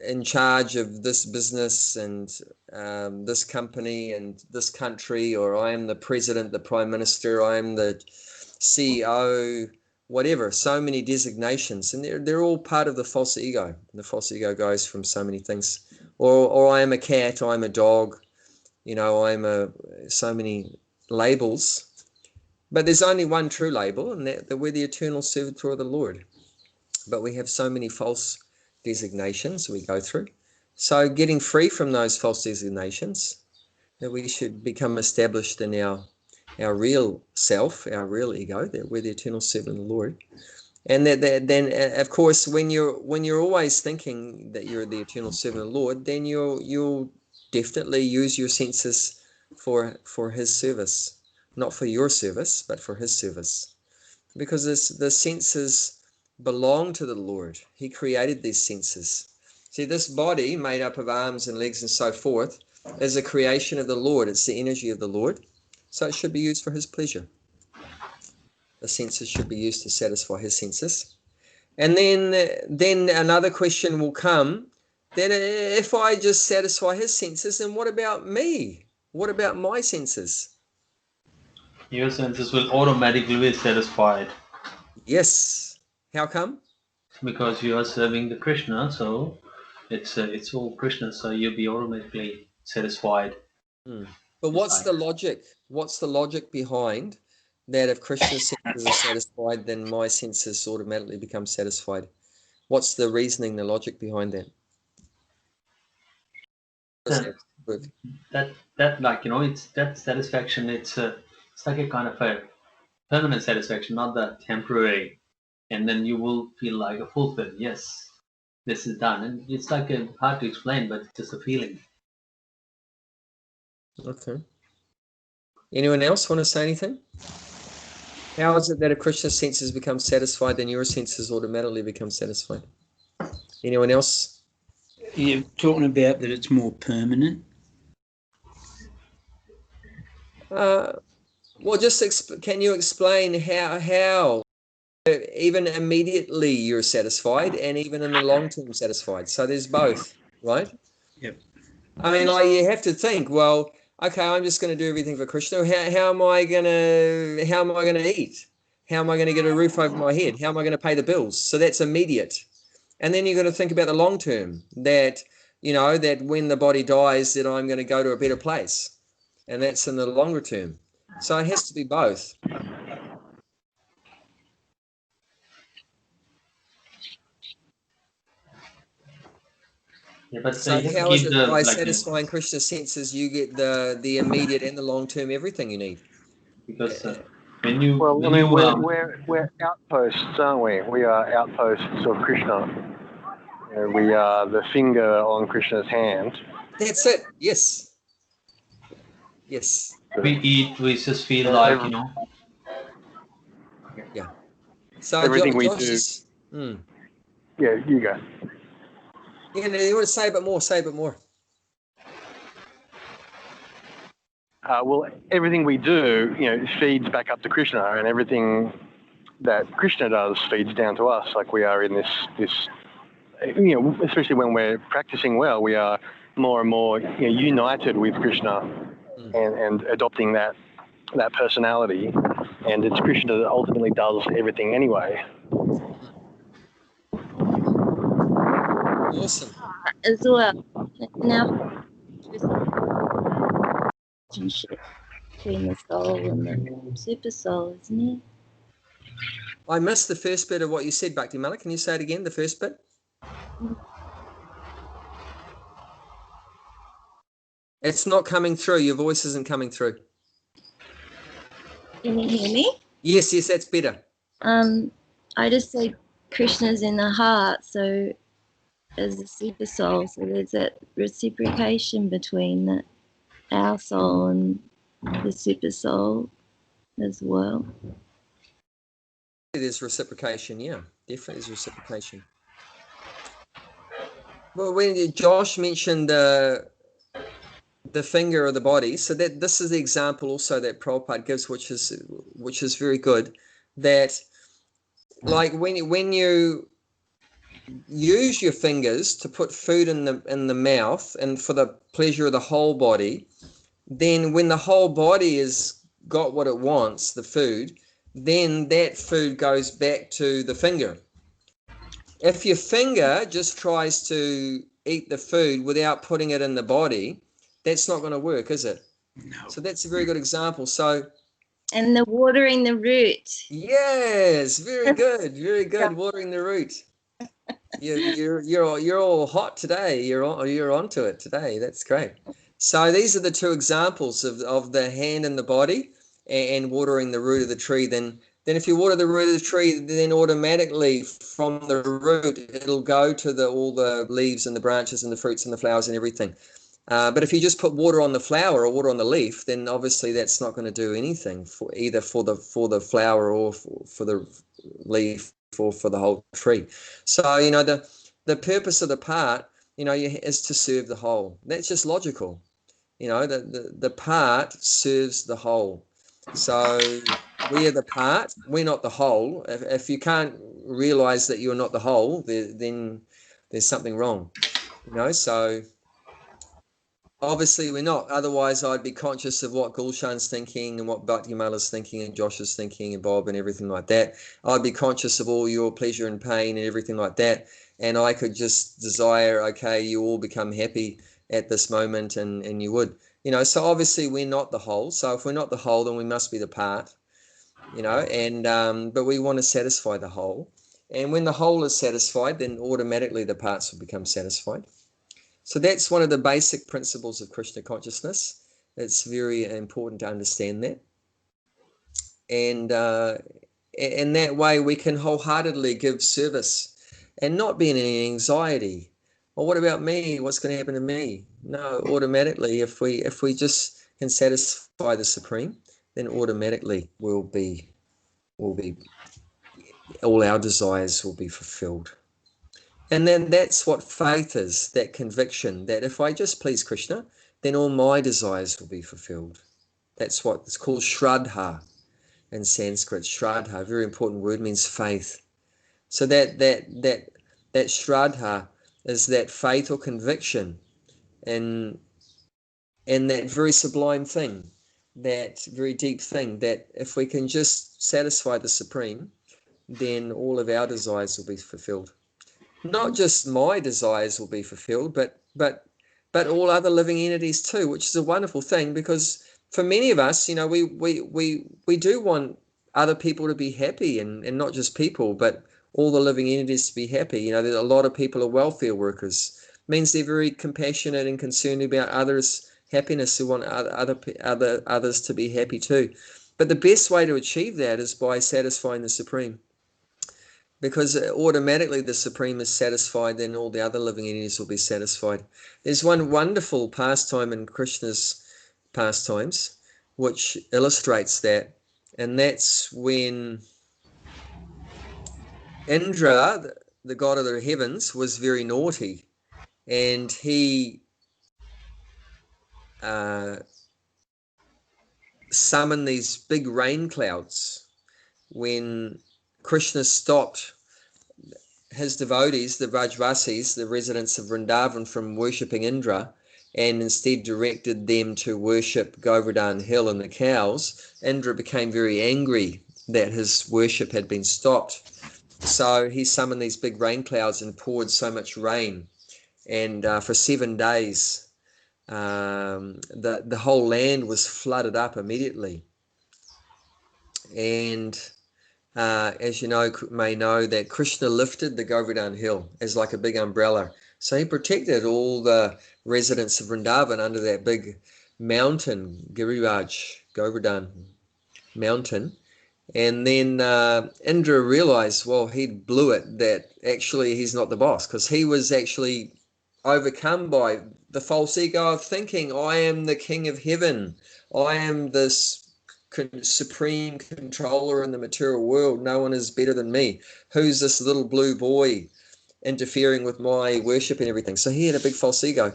in charge of this business and this company and this country, or I am the president, the prime minister, I am the CEO, whatever. So many designations, and they're all part of the false ego. The false ego goes from so many things. Or I am a cat, I'm a dog, I'm so many labels. But there's only one true label, and that we're the eternal servitor of the Lord. But we have so many false designations we go through. So getting free from those false designations, that we should become established in our real self, our real ego, that we're the eternal servant of the Lord. And that then, of course, when you're always thinking that you're the eternal servant of the Lord, then you'll definitely use your senses for His service, not for your service, but for His service, because the senses belong to the Lord. He created these senses. See, this body made up of arms and legs and so forth is a creation of the Lord. It's the energy of the Lord, so it should be used for His pleasure. The senses should be used to satisfy His senses. And then another question will come, then if I just satisfy His senses, then what about me? What about my senses? Your senses will automatically be satisfied. Yes. How come? Because you are serving the Krishna, so it's all Krishna, so you'll be automatically satisfied. But what's the logic? What's the logic behind that if Krishna's senses are satisfied, then my senses automatically become satisfied? What's the reasoning, the logic behind that? That like, it's that satisfaction, it's like a kind of a permanent satisfaction, not the temporary. And then you will feel like a fulfilled. Yes, this is done. And it's like hard to explain, but it's just a feeling. Okay. Anyone else want to say anything? How is it that if Krishna's senses become satisfied, then your senses automatically become satisfied? Anyone else? You're talking about that it's more permanent? Well, just can you explain how even immediately you're satisfied and even in the long term satisfied? So there's both, right? Yep. I mean, like, you have to think, well, okay, I'm just going to do everything for Krishna. How am I going to eat? How am I going to get a roof over my head? How am I going to pay the bills? So that's immediate. And then you've got to think about the long term, that when the body dies, that I'm going to go to a better place. And that's in the longer term. So it has to be both. Yeah, but So how is it by satisfying Krishna's senses you get the immediate and the long term everything you need? Because we're outposts, aren't we? We are outposts of Krishna. We are the finger on Krishna's hand. That's it. Yes. Yes. We eat. We just feel like Yeah. So everything we Josh do. Yeah, you go. Yeah, you want to say a bit more? Say a bit more. Well, everything we do, feeds back up to Krishna, and everything that Krishna does feeds down to us. Like we are in this, especially when we're practicing well, we are more and more united with Krishna, and adopting that personality. And it's Krishna that ultimately does everything anyway. Awesome. As well. Now, relationship. between the soul and the super soul, isn't he? I missed the first bit of what you said, Bhakti Mala. Can you say it again, the first bit? It's not coming through. Your voice isn't coming through. Can you hear me? Yes, that's better. I just say Krishna's in the heart, so as the super soul, so there's that reciprocation between our soul and the super soul as well. There's reciprocation, yeah. Definitely there's reciprocation. Well, when Josh mentioned the finger of the body, so that this is the example also that Prabhupada gives, which is very good. That like when you use your fingers to put food in the mouth and for the pleasure of the whole body, then when the whole body has got what it wants, the food, then that food goes back to the finger. If your finger just tries to eat the food without putting it in the body, that's not going to work, is it? No. So that's a very good example. So, and the watering the root. Yes, very good, very good. Watering the root. You're all hot today. You're onto it today. That's great. So these are the two examples of the hand and the body and watering the root of the tree. Then if you water the root of the tree, then automatically from the root it'll go to all the leaves and the branches and the fruits and the flowers and everything. But if you just put water on the flower or water on the leaf, then obviously that's not going to do anything for either for the flower or for the leaf or for the whole tree. So the purpose of the part is to serve the whole. That's just logical. The part serves the whole. So we are the part, we're not the whole. If you can't realize that you're not the whole, then there's something wrong. So obviously we're not. Otherwise, I'd be conscious of what Gulshan's thinking and what Bhakti Mala's thinking and Josh is thinking and Bob and everything like that. I'd be conscious of all your pleasure and pain and everything like that. And I could just desire, okay, you all become happy at this moment, and you would. So obviously we're not the whole. So if we're not the whole, then we must be the part. But we want to satisfy the whole. And when the whole is satisfied, then automatically the parts will become satisfied. So that's one of the basic principles of Krishna consciousness. It's very important to understand that. And in that way, we can wholeheartedly give service and not be in any anxiety. Well, what about me? What's going to happen to me? No, automatically, if we just can satisfy the Supreme, then automatically we'll be all our desires will be fulfilled. And then that's what faith is, that conviction that if I just please Krishna, then all my desires will be fulfilled. That's what it's called Shraddha in Sanskrit. Shraddha, a very important word, means faith. So that Shraddha is that faith or conviction in that very sublime thing, that very deep thing, that if we can just satisfy the Supreme, then all of our desires will be fulfilled. Not just my desires will be fulfilled, but all other living entities too, which is a wonderful thing, because for many of us, we do want other people to be happy, and not just people, but all the living entities to be happy. There's a lot of people are welfare workers. It means they're very compassionate and concerned about others' happiness, who want others to be happy too. But the best way to achieve that is by satisfying the Supreme. Because automatically the Supreme is satisfied, then all the other living entities will be satisfied. There's one wonderful pastime in Krishna's pastimes which illustrates that, and that's when Indra, the god of the heavens, was very naughty, and he summoned these big rain clouds when Krishna stopped his devotees, the Vrajvasis, the residents of Vrindavan, from worshipping Indra, and instead directed them to worship Govardhan Hill and the cows. Indra became very angry that his worship had been stopped. So he summoned these big rain clouds and poured so much rain. And for 7 days, the whole land was flooded up immediately. And as you may know that Krishna lifted the Govardhan hill as like a big umbrella. So he protected all the residents of Vrindavan under that big mountain, Giriraj, Govardhan mountain. And then Indra realized, well, he blew it, that actually he's not the boss, because he was actually overcome by the false ego of thinking, I am the king of heaven. I am this supreme controller in the material world. No one is better than me. Who's this little blue boy interfering with my worship and everything? So he had a big false ego,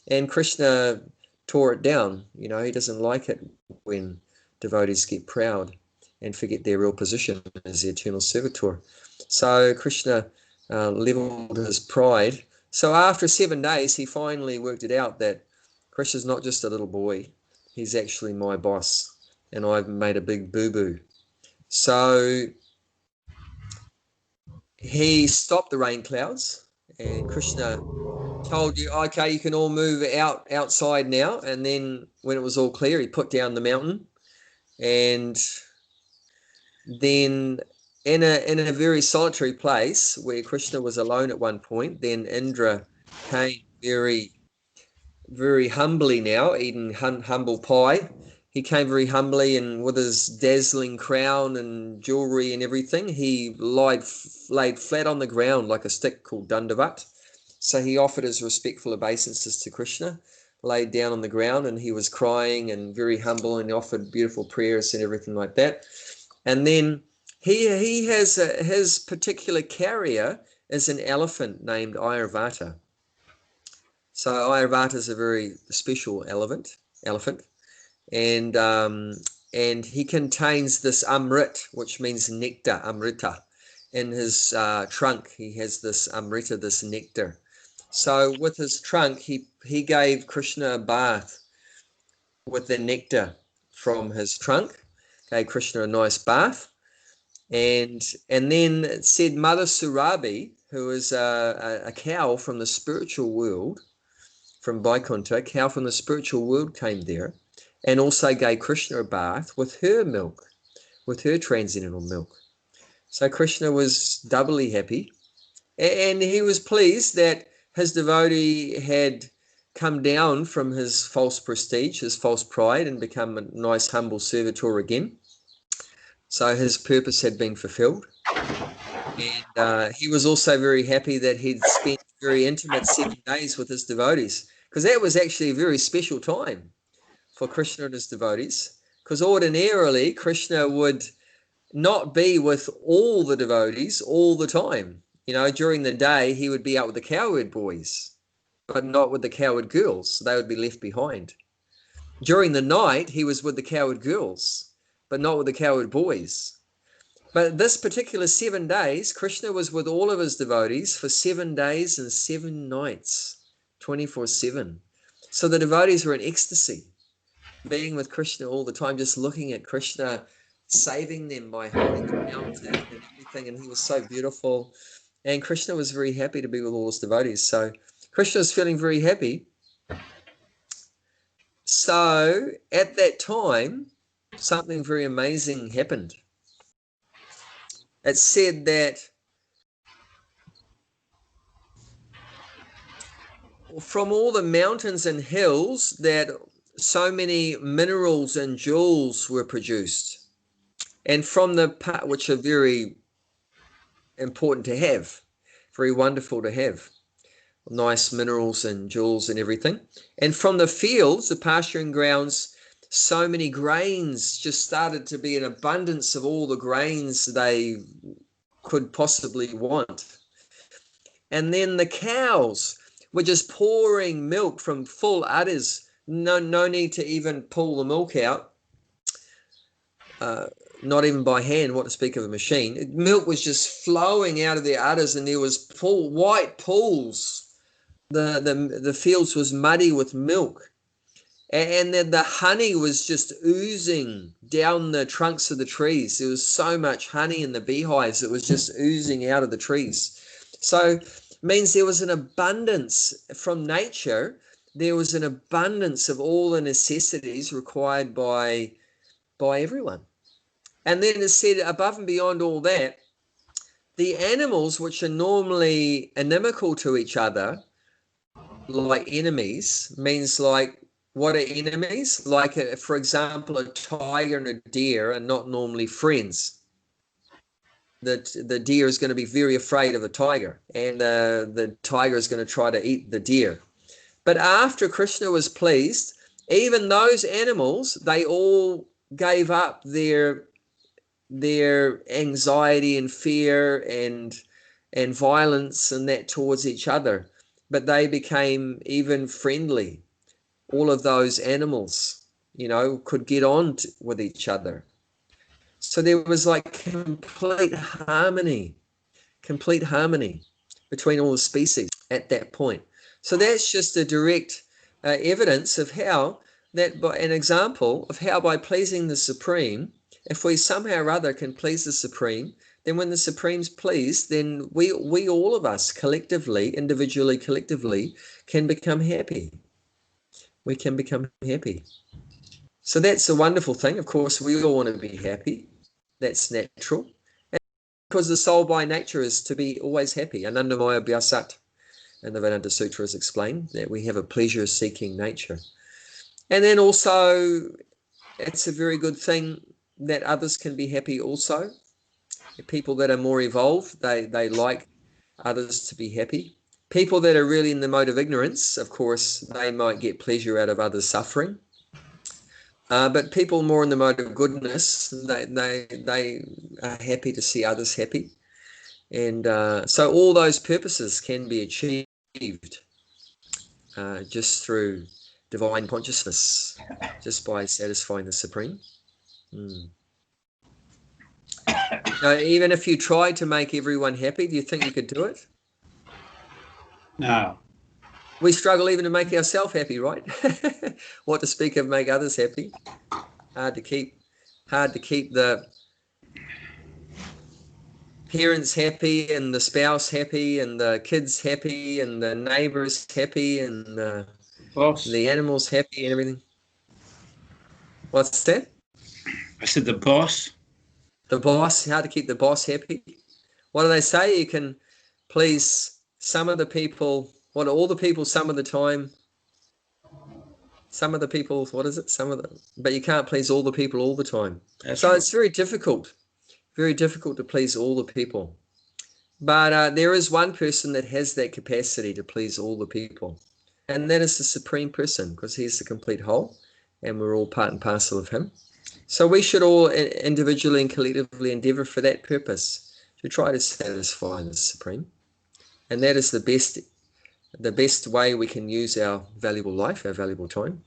and Krishna tore it down. He doesn't like it when devotees get proud and forget their real position as the eternal servitor. So Krishna leveled his pride. So after 7 days, he finally worked it out that Krishna's not just a little boy. He's actually my boss, and I've made a big boo-boo. So he stopped the rain clouds, and Krishna told you, okay, you can all move outside now. And then when it was all clear, he put down the mountain. And then in a very solitary place where Krishna was alone at one point, then Indra came very, very humbly now, eating humble pie. He came very humbly, and with his dazzling crown and jewelry and everything, he laid flat on the ground like a stick called Dandavat. So he offered his respectful obeisances to Krishna, laid down on the ground, and he was crying and very humble, and he offered beautiful prayers and everything like that. And then he has his particular carrier is an elephant named Ayurvata. So Ayurvata is a very special elephant, and he contains this amrit, which means nectar, amrita. In his trunk, he has this amrita, this nectar. So with his trunk, he gave Krishna a bath with the nectar from his trunk. Gave Krishna a nice bath, and then it said Mother Surabi, who is a cow from the spiritual world, from Vaikuntha, a cow from the spiritual world came there, and also gave Krishna a bath with her milk, with her transcendental milk. So Krishna was doubly happy, and he was pleased that his devotee had come down from his false prestige, his false pride, and become a nice humble servitor again. So his purpose had been fulfilled. And he was also very happy that he'd spent very intimate 7 days with his devotees, because that was actually a very special time for Krishna and his devotees, because ordinarily Krishna would not be with all the devotees all the time. During the day he would be out with the cowherd boys, but not with the cowherd girls. They would be left behind. During the night he was with the cowherd girls, but not with the cowherd boys. But this particular 7 days, Krishna was with all of his devotees for 7 days and 7 nights, 24/7. So the devotees were in ecstasy, being with Krishna all the time, just looking at Krishna, saving them by holding the mountain and everything. And he was so beautiful. And Krishna was very happy to be with all his devotees. So Krishna was feeling very happy. So at that time, something very amazing happened. It said that from all the mountains and hills that so many minerals and jewels were produced. And from the part which are very important to have, very wonderful to have, nice minerals and jewels and everything. And from the fields, the pasturing grounds, so many grains, just started to be an abundance of all the grains they could possibly want. And then the cows were just pouring milk from full udders. No need to even pull the milk out, not even by hand, what to speak of a machine. Milk was just flowing out of their udders, and there was white pools. The fields was muddy with milk, and then the honey was just oozing down the trunks of the trees. There was so much honey in the beehives, it was just oozing out of the trees. So it means there was an abundance from nature there was an abundance of all the necessities required by everyone. And then it said, above and beyond all that, the animals which are normally inimical to each other, like enemies, means like, what are enemies? Like, for example, a tiger and a deer are not normally friends. The deer is going to be very afraid of the tiger, and the tiger is going to try to eat the deer. But after Krishna was pleased, even those animals, they all gave up their anxiety and fear and violence and that towards each other, but they became even friendly. All of those animals, could get on with each other. So there was like complete harmony between all the species at that point. So that's just a direct evidence of how an example of how by pleasing the Supreme, if we somehow or other can please the Supreme, then when the Supreme's pleased, then we all of us collectively, individually, collectively, can become happy. We can become happy. So that's a wonderful thing. Of course, we all want to be happy. That's natural. And because the soul by nature is to be always happy. Anandamaya Bhyasat. And the Vedanta Sutra has explained that we have a pleasure-seeking nature. And then also, it's a very good thing that others can be happy also. People that are more evolved, they like others to be happy. People that are really in the mode of ignorance, of course, they might get pleasure out of others suffering. But people more in the mode of goodness, they are happy to see others happy. And so all those purposes can be achieved just through divine consciousness, just by satisfying the Supreme. Now, even if you tried to make everyone happy, do you think you could do it? No. We struggle even to make ourselves happy, right? What to speak of make others happy? Hard to keep the parents happy and the spouse happy and the kids happy and the neighbors happy and the animals happy and everything. What's that? I said the boss. The boss, how to keep the boss happy. What do they say? You can please some of the people, all the people some of the time. Some of the people, what is it? But you can't please all the people all the time. That's so right. It's very difficult to please all the people. But there is one person that has that capacity to please all the people. And that is the Supreme Person, because he's the complete whole, and we're all part and parcel of him. So we should all individually and collectively endeavor for that purpose, to try to satisfy the Supreme. And that is the best way we can use our valuable life, our valuable time.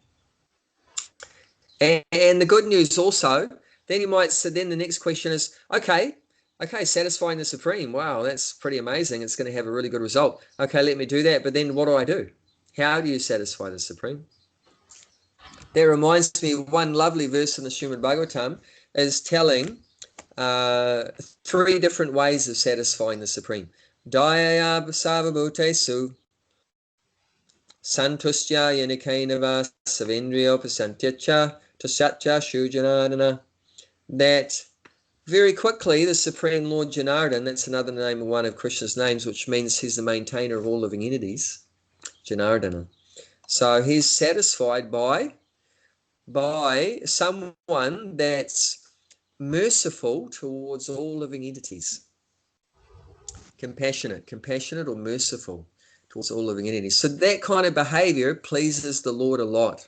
And the good news also, then the next question is, okay, satisfying the Supreme. Wow, that's pretty amazing. It's going to have a really good result. Okay, let me do that. But then what do I do? How do you satisfy the Supreme? That reminds me, one lovely verse in the Srimad Bhagavatam is telling 3 different ways of satisfying the Supreme. Dayaya savabhutesu santustya yanikainava savendriyo pasantyacha tasatya shujanadana. That very quickly the Supreme Lord Janardana, that's another name of one of Krishna's names, which means he's the maintainer of all living entities, Janardana. So he's satisfied by someone that's merciful towards all living entities. Compassionate or merciful towards all living entities. So that kind of behavior pleases the Lord a lot.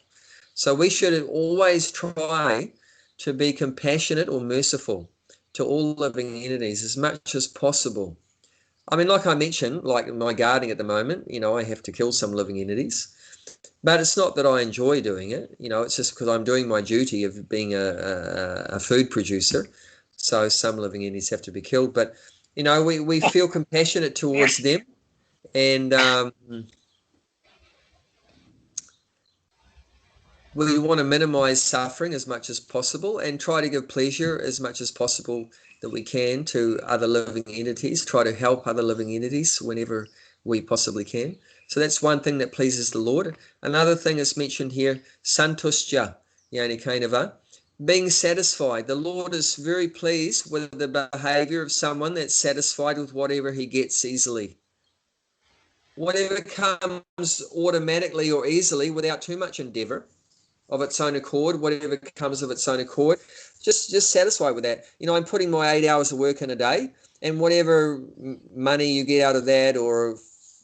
So we should always try to be compassionate or merciful to all living entities as much as possible. I mean, like I mentioned, like my gardening at the moment, I have to kill some living entities. But it's not that I enjoy doing it, it's just because I'm doing my duty of being a food producer. So some living entities have to be killed. But, we feel compassionate towards them. And we want to minimize suffering as much as possible and try to give pleasure as much as possible that we can to other living entities, try to help other living entities whenever we possibly can. So that's one thing that pleases the Lord. Another thing is mentioned here, santushya, yani kainava, being satisfied. The Lord is very pleased with the behavior of someone that's satisfied with whatever he gets easily. Whatever comes automatically or easily without too much endeavor of its own accord, whatever comes of its own accord, just satisfied with that. You know, I'm putting my 8 hours of work in a day, and whatever money you get out of that, or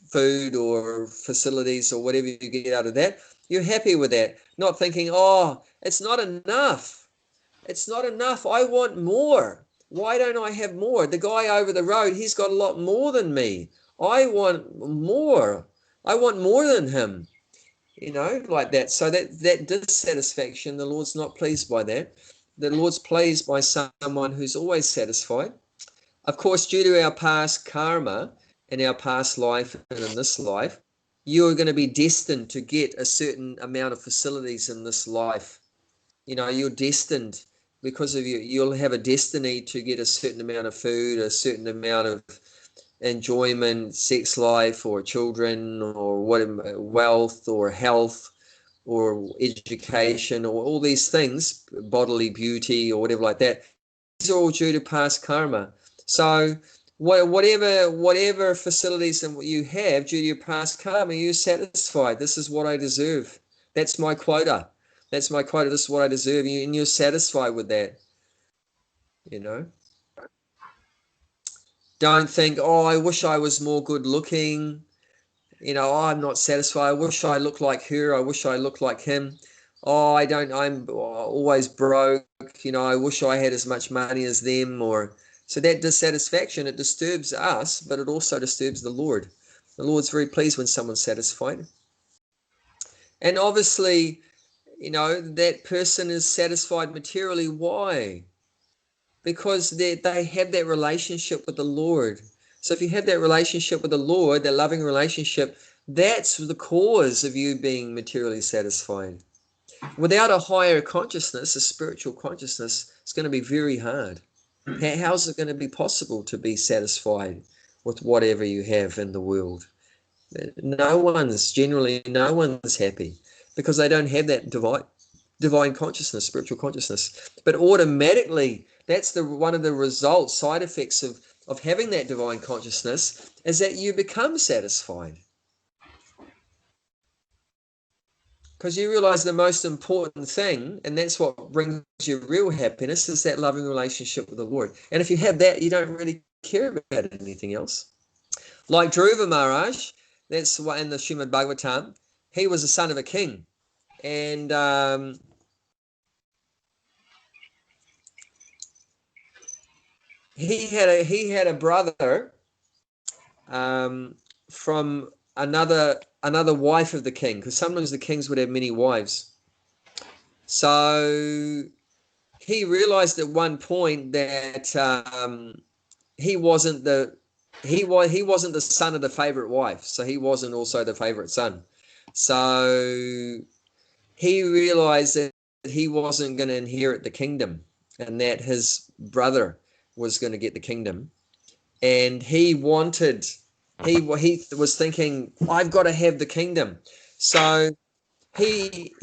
food or facilities or whatever you get out of that, you're happy with that. Not thinking, oh, it's not enough. It's not enough. I want more. Why don't I have more? The guy over the road, he's got a lot more than me. I want more. I want more than him. You know, like that. So that dissatisfaction, the Lord's not pleased by that. The Lord's pleased by someone who's always satisfied. Of course, due to our past karma in our past life and in this life, you're going to be destined to get a certain amount of facilities in this life. You know, you're destined because of you. You'll have a destiny to get a certain amount of food, a certain amount of enjoyment, sex life, or children, or wealth, or health, or education, or all these things, bodily beauty, or whatever like that. These are all due to past karma. So whatever facilities that you have due to your past karma, you're satisfied. This is what I deserve. That's my quota. That's my quota. This is what I deserve. And you're satisfied with that. You know? Don't think, oh, I wish I was more good looking. You know, oh, I'm not satisfied. I wish I looked like her. I wish I looked like him. Oh, I'm always broke. You know, I wish I had as much money as them. Or so that dissatisfaction, it disturbs us, but it also disturbs the Lord. The Lord's very pleased when someone's satisfied. And obviously, you know, that person is satisfied materially. Why? Because they have that relationship with the Lord. So if you have that relationship with the Lord, that loving relationship, that's the cause of you being materially satisfied. Without a higher consciousness, a spiritual consciousness, it's going to be very hard. How's it going to be possible to be satisfied with whatever you have in the world? No one's happy because they don't have that divine consciousness, spiritual consciousness. But automatically, that's one of the results, side effects of having that divine consciousness, is that you become satisfied. Because you realize the most important thing, and that's what brings you real happiness, is that loving relationship with the Lord. And if you have that, you don't really care about anything else. Like Dhruva Maharaj, that's in the Srimad Bhagavatam, he was the son of a king. And he had a brother from another wife of the king, because sometimes the kings would have many wives. So he realized at one point that he wasn't the son of the favorite wife, so he wasn't also the favorite son. So he realized that he wasn't going to inherit the kingdom, and that his brother was going to get the kingdom. And he was thinking, I've got to have the kingdom. So he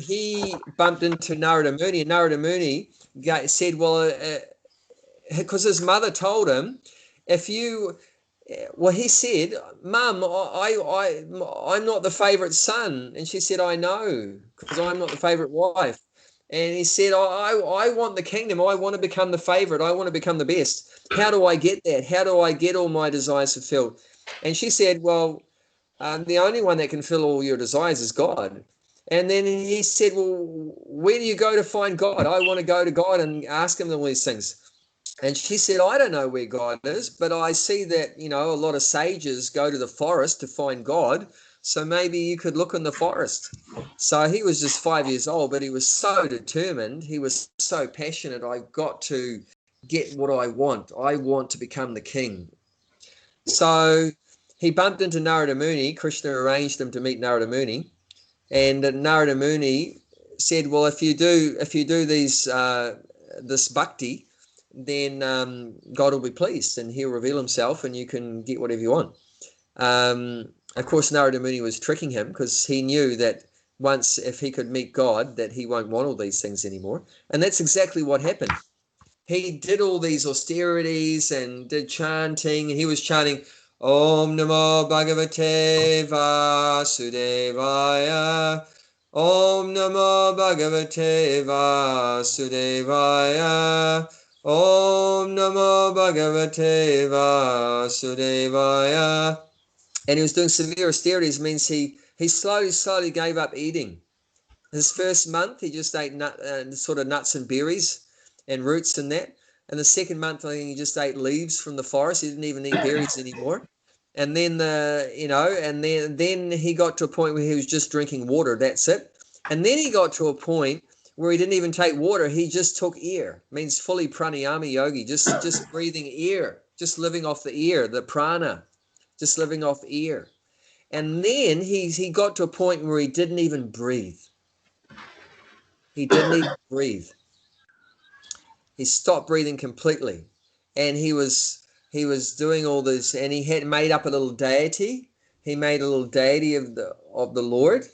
bumped into Narada Muni, and Narada Muni said, well, because his mother told him, he said, Mum, I'm not the favorite son. And she said, I know, because I'm not the favorite wife. And he said, I want the kingdom. I want to become the favorite. I want to become the best. How do I get that? How do I get all my desires fulfilled? And she said, well, the only one that can fill all your desires is God. And then he said, well, where do you go to find God? I want to go to God and ask him all these things. And she said, I don't know where God is, but I see that, you know, a lot of sages go to the forest to find God. So maybe you could look in the forest. So he was just 5 years old, but he was so determined. He was so passionate. I've got to get what I want. I want to become the king. So he bumped into Narada Muni. Krishna arranged him to meet Narada Muni. And Narada Muni said, well, if you do this bhakti, then God will be pleased and he'll reveal himself and you can get whatever you want. Of course, Narada Muni was tricking him because he knew that once, if he could meet God, that he won't want all these things anymore. And that's exactly what happened. He did all these austerities and did chanting, and he was chanting, Om Namo Bhagavate Vasudevaya. Om Namo Bhagavate Vasudevaya. Om Namo Bhagavate Vasudevaya. And he was doing severe austerities, means he slowly gave up eating. His first month, he just ate sort of nuts and berries and roots and that. And the second month, I think he just ate leaves from the forest. He didn't even eat berries anymore. And then then he got to a point where he was just drinking water. That's it. And then he got to a point where he didn't even take water. He just took air. It means fully pranayama yogi, just breathing air, just living off the air, the prana, just living off air. And then he got to a point where he didn't even breathe. He didn't even breathe. He stopped breathing completely. And he was doing all this, and he had made up a little deity. He made a little deity of the Lord,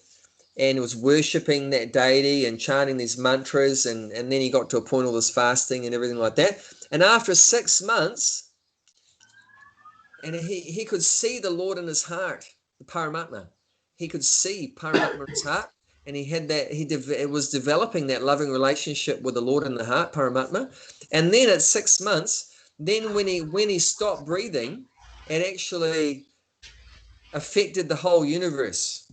and was worshipping that deity and chanting these mantras, and then he got to a point, all this fasting and everything like that. And after 6 months, and he could see the Lord in his heart, the Paramatma. He could see Paramatma in his heart. And he had that, it was developing that loving relationship with the Lord in the heart, Paramatma. And then at 6 months, then when he stopped breathing, it actually affected the whole universe.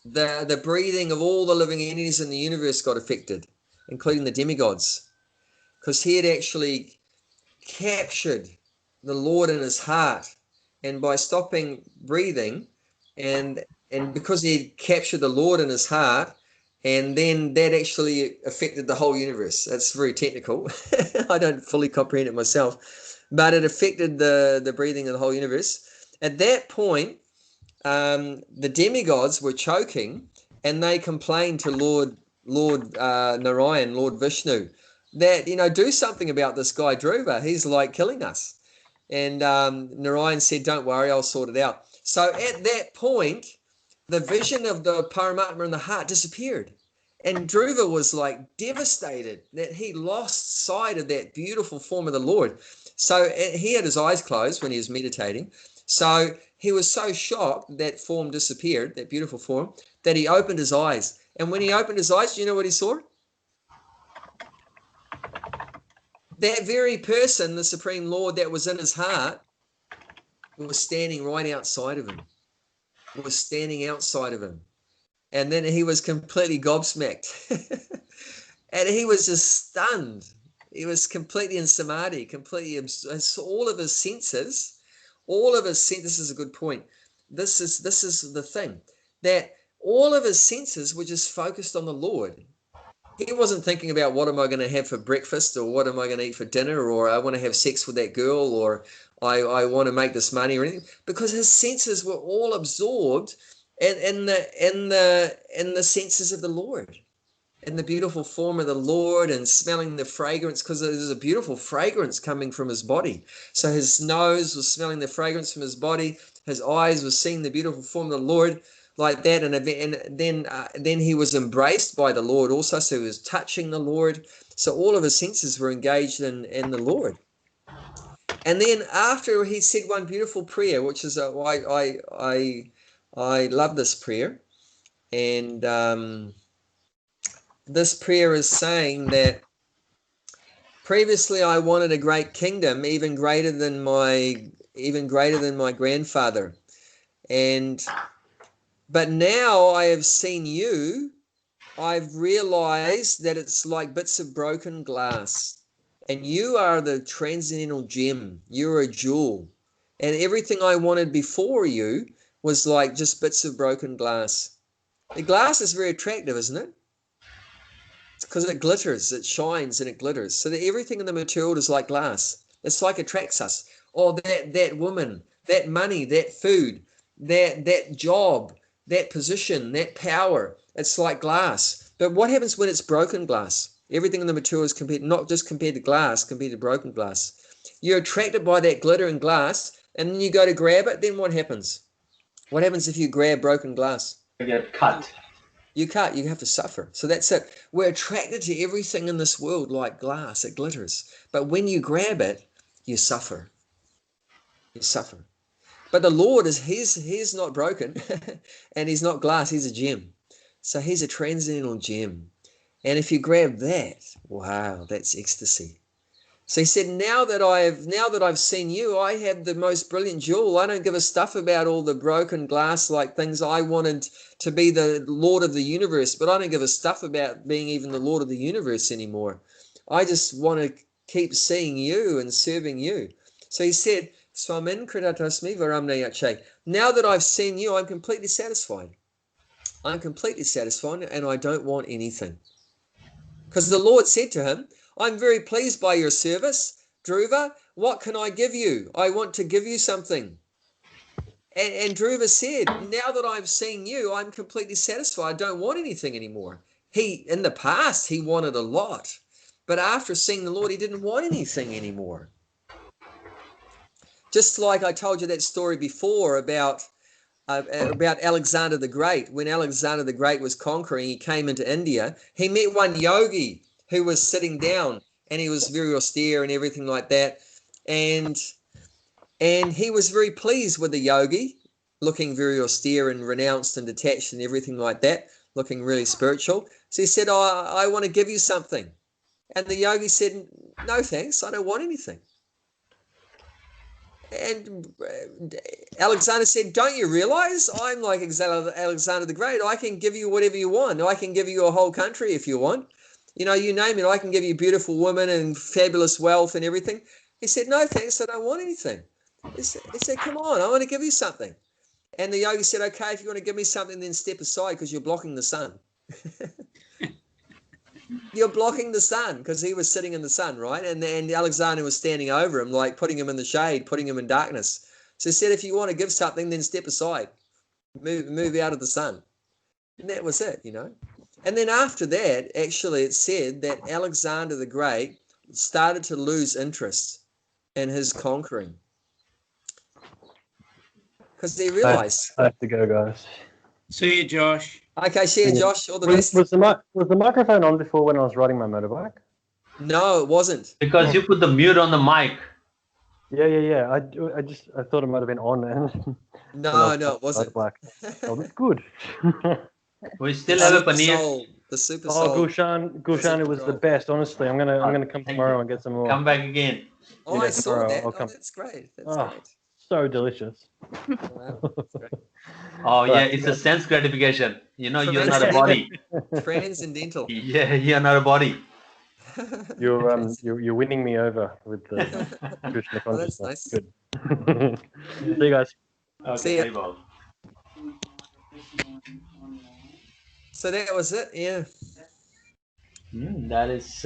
The breathing of all the living entities in the universe got affected, including the demigods, because he had actually captured the Lord in his heart. And by stopping breathing, and because he had captured the Lord in his heart, and then that actually affected the whole universe. That's very technical. I don't fully comprehend it myself, but it affected the breathing of the whole universe. At that point, the demigods were choking, and they complained to Lord Narayan, Lord Vishnu, that, do something about this guy Dhruva. He's like killing us. And Narayan said, don't worry, I'll sort it out. So at that point, the vision of the Paramatma in the heart disappeared. And Dhruva was like devastated that he lost sight of that beautiful form of the Lord. So he had his eyes closed when he was meditating. So he was so shocked that form disappeared, that beautiful form, that he opened his eyes. And when he opened his eyes, do you know what he saw? That very person, the Supreme Lord that was in his heart, was standing right outside of him. Was standing outside of him. And then he was completely gobsmacked. And he was just stunned. He was completely in samadhi, completely all of his senses, this is a good point. This is the thing, that all of his senses were just focused on the Lord. He wasn't thinking about what am I going to have for breakfast, or what am I going to eat for dinner, or I want to have sex with that girl, or I want to make this money or anything, because his senses were all absorbed in the senses of the Lord, in the beautiful form of the Lord, and smelling the fragrance, because there's a beautiful fragrance coming from his body. So his nose was smelling the fragrance from his body, his eyes were seeing the beautiful form of the Lord, like that, and then he was embraced by the Lord also, so he was touching the Lord. So all of his senses were engaged in the Lord. And then after, he said one beautiful prayer, which is I love this prayer, and this prayer is saying that previously I wanted a great kingdom, even greater than my grandfather, but now I have seen you. I've realized that it's like bits of broken glass. And you are the transcendental gem. You're a jewel. And everything I wanted before you was like just bits of broken glass. The glass is very attractive, isn't it? It's because it glitters, it shines and it glitters. So that everything in the material is like glass. It's like attracts us. Oh, that woman, that money, that food, that job, that position, that power. It's like glass. But what happens when it's broken glass? Everything in the material is not just compared to glass, compared to broken glass. You're attracted by that glitter and glass, and then you go to grab it, then what happens? What happens if you grab broken glass? You get cut. You can't, you have to suffer. So that's it. We're attracted to everything in this world like glass, it glitters. But when you grab it, you suffer. You suffer. But the Lord he's not broken and he's not glass, he's a gem. So he's a transcendental gem. And if you grab that, wow, that's ecstasy. So he said, now that I've seen you, I have the most brilliant jewel. I don't give a stuff about all the broken glass like things. I wanted to be the Lord of the universe, but I don't give a stuff about being even the Lord of the universe anymore. I just want to keep seeing you and serving you. So he said, Swamin Kridatasmi Varamna Yache. Now that I've seen you, I'm completely satisfied. I'm completely satisfied and I don't want anything. Because the Lord said to him, I'm very pleased by your service, Dhruva. What can I give you? I want to give you something. And Dhruva said, now that I've seen you, I'm completely satisfied. I don't want anything anymore. In the past, he wanted a lot. But after seeing the Lord, he didn't want anything anymore. Just like I told you that story before about Alexander the Great. When Alexander the Great was conquering, he came into India. He met one yogi who was sitting down, and he was very austere and everything like that. And he was very pleased with the yogi, looking very austere and renounced and detached and everything like that, looking really spiritual. So he said, I want to give you something. And the yogi said, no thanks, I don't want anything. And Alexander said, don't you realize I'm like Alexander the Great? I can give you whatever you want. I can give you a whole country if you want. You know, you name it. I can give you beautiful women and fabulous wealth and everything. He said, no, thanks. I don't want anything. He said, come on, I want to give you something. And the yogi said, okay, if you want to give me something, then step aside because you're blocking the sun. You're blocking the sun because he was sitting in the sun, right? And Alexander was standing over him, like putting him in the shade, putting him in darkness. So he said, if you want to give something, then step aside, move out of the sun. And that was it, you know. And then after that, actually, it said that Alexander the Great started to lose interest in his conquering because they realized. I have to go, guys. See you, Josh. Okay, see you, Josh. All the best. Was the microphone on before when I was riding my motorbike? No, it wasn't. Because you put the mute on the mic. Yeah. I thought it might have been on. And No, it wasn't. Oh, that's good. We still have a paneer. The super soul. Gulshan, it was the best. Honestly, I'm gonna come tomorrow and get some more. Come back again. Oh, I saw that. I'll come. That's great. That's great. So delicious. Wow, that's great. Oh yeah, it's a sense gratification. You know, you're not a body. Transcendental. Yeah, you're not a body. You're winning me over with the Krishna consciousness. Oh, that's nice. Good. See you guys. Okay, See ya. bye. So that was it, yeah. That is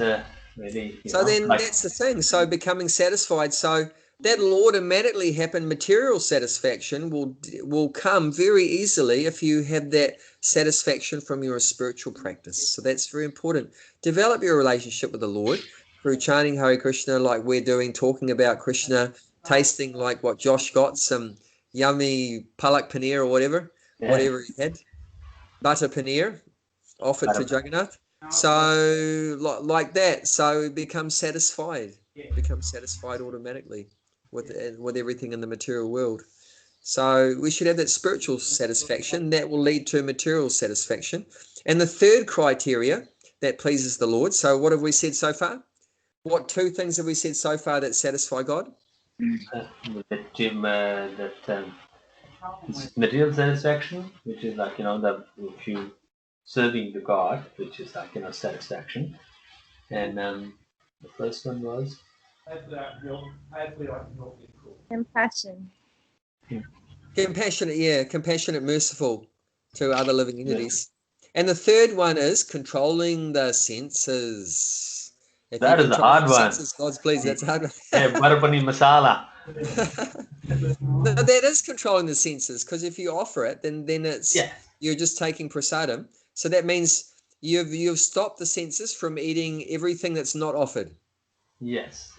really. So then that's the thing. So becoming satisfied. So that'll automatically happen. Material satisfaction will come very easily if you have that satisfaction from your spiritual practice. So that's very important. Develop your relationship with the Lord through chanting Hare Krishna like we're doing, talking about Krishna, tasting like what Josh got, some yummy palak paneer or whatever he had. Butter paneer offered to Jagannath. So like that. So become satisfied. Become satisfied automatically with everything in the material world. So we should have that spiritual satisfaction that will lead to material satisfaction. And the third criteria that pleases the Lord. So what have we said so far? What two things have we said so far that satisfy God? Material satisfaction, which is like, if you serving the God, which is like, satisfaction. And the first one was Compassion. Compassionate, merciful to other living entities. And the third one is controlling the senses. If that is a hard one. Senses, God's pleased, that's a hard one. Butter paneer masala. No, that is controlling the senses, because if you offer it, then it's you're just taking prasadam. So that means you've stopped the senses from eating everything that's not offered. Yes.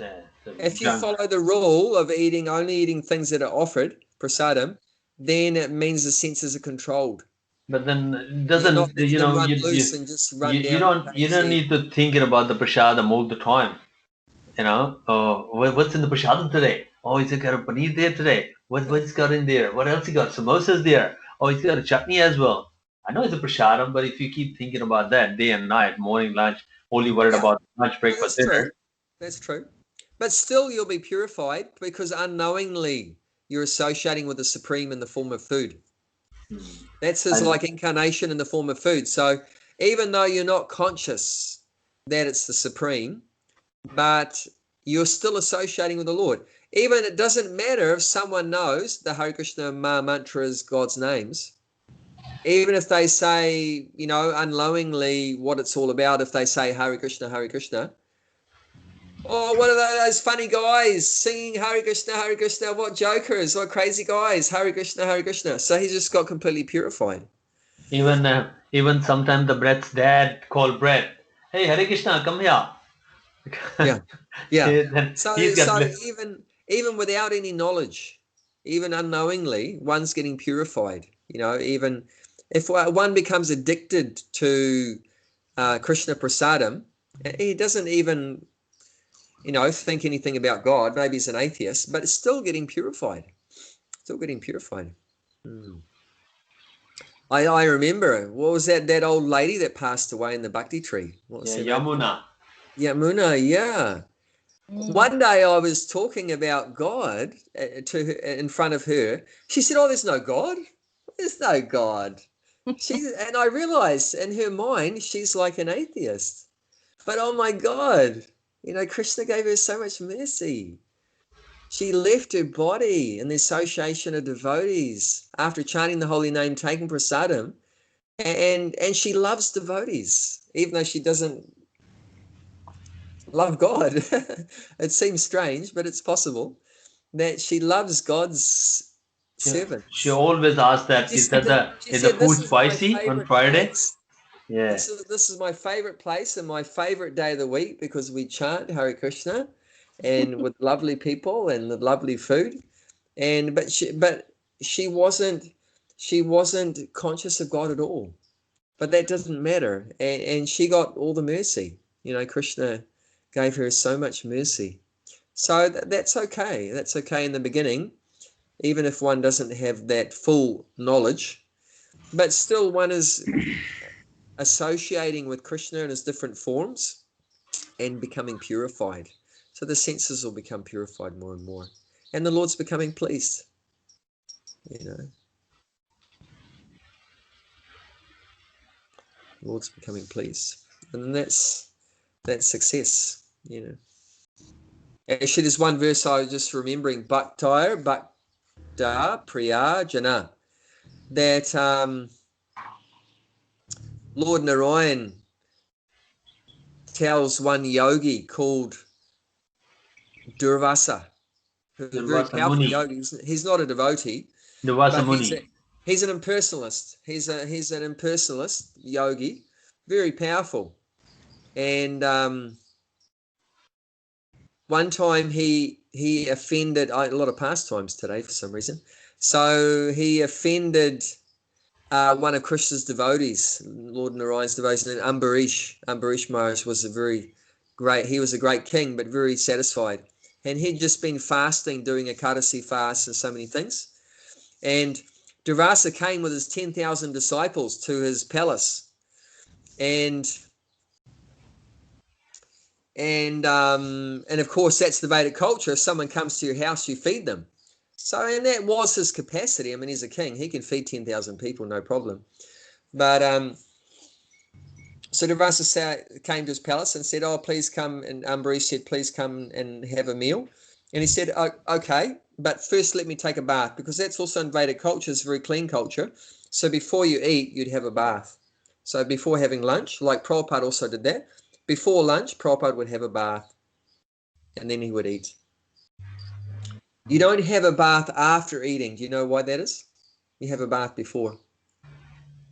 If you follow the rule of only eating things that are offered, prasadam, then it means the senses are controlled. But then it You're doesn't, not letting you them know, run loose and just run you down you don't crazy. need to think about the prasadam all the time. You know, oh, what's in the prasadam today? Oh, he's got a paneer there today. What's got in there? What else he got? Samosas there. Oh, he's got a chutney as well. I know it's a prasadam, but if you keep thinking about that day and night, morning, lunch, only worried Yeah, about lunch, breakfast, that's dinner. true. That's true. But still, you'll be purified because unknowingly you're associating with the Supreme in the form of food. That's his And- like incarnation in the form of food. So even though you're not conscious that it's the Supreme, but you're still associating with the Lord. Even it doesn't matter if someone knows the Hare Krishna mantra is God's names. Even if they say, you know, unknowingly what it's all about, if they say Hare Krishna, Hare Krishna. Oh, what are those funny guys singing Hare Krishna, what jokers, what crazy guys, Hare Krishna, Hare Krishna. So he just got completely purified. even sometimes the Brett's dad called Brett, hey, Hare Krishna, come here. Yeah, yeah. Then So he's got even without any knowledge, even unknowingly, one's getting purified. You know, even if one becomes addicted to Krishna Prasadam, he doesn't even, you know, think anything about God. Maybe he's an atheist, but it's still getting purified. Still getting purified. I remember, what was that old lady that passed away in the Bhakti tree? What was her name? Yamuna. Yamuna, yeah. One day I was talking about God to her, in front of her. She said, "Oh, there's no God. There's no God." And I realized in her mind she's like an atheist. But oh my God, you know, Krishna gave her so much mercy. She left her body in the association of devotees after chanting the holy name, taking prasadam, and she loves devotees, even though she doesn't love God. It seems strange, but it's possible that she loves God's servants. She always asks that, She is said, the food this is my spicy on favorite Friday? place. Yeah. This is my favorite place and my favorite day of the week because we chant Hare Krishna and with lovely people and the lovely food. And but she wasn't conscious of God at all. But that doesn't matter. And she got all the mercy. You know, Krishna gave her so much mercy. So that's okay. That's okay in the beginning, even if one doesn't have that full knowledge. But still, one is associating with Krishna in his different forms and becoming purified. So the senses will become purified more and more. And the Lord's becoming pleased. You know. The Lord's becoming pleased. And that's success, you know. Actually, there's one verse I was just remembering, Bhakta Priya Jana, that Lord Narayan tells one yogi called Durvasa, who's a very powerful yogi. He's not a devotee, Durvasa but Muni. he's an impersonalist. He's an impersonalist yogi, very powerful. And one time he offended a lot of pastimes today for some reason. So he offended one of Krishna's devotees, Lord Narayan's devotees, named Ambarish. Ambarish Maharaj was he was a great king, but very satisfied. And he'd just been fasting, doing a Ekadasi fast and so many things. And Durvasa came with his 10,000 disciples to his palace. And of course, that's the Vedic culture. If someone comes to your house, you feed them. So, and that was his capacity. I mean, he's a king. He can feed 10,000 people, no problem. But so Durvasa came to his palace and said, "Oh, please come." And Ambarish said, "Please come and have a meal." And he said, "Oh, okay, but first let me take a bath," because that's also in Vedic culture. It's a very clean culture. So before you eat, you'd have a bath. So before having lunch, like Prabhupada also did that. Before lunch, Prabhupada would have a bath, and then he would eat. You don't have a bath after eating. Do you know why that is? You have a bath before.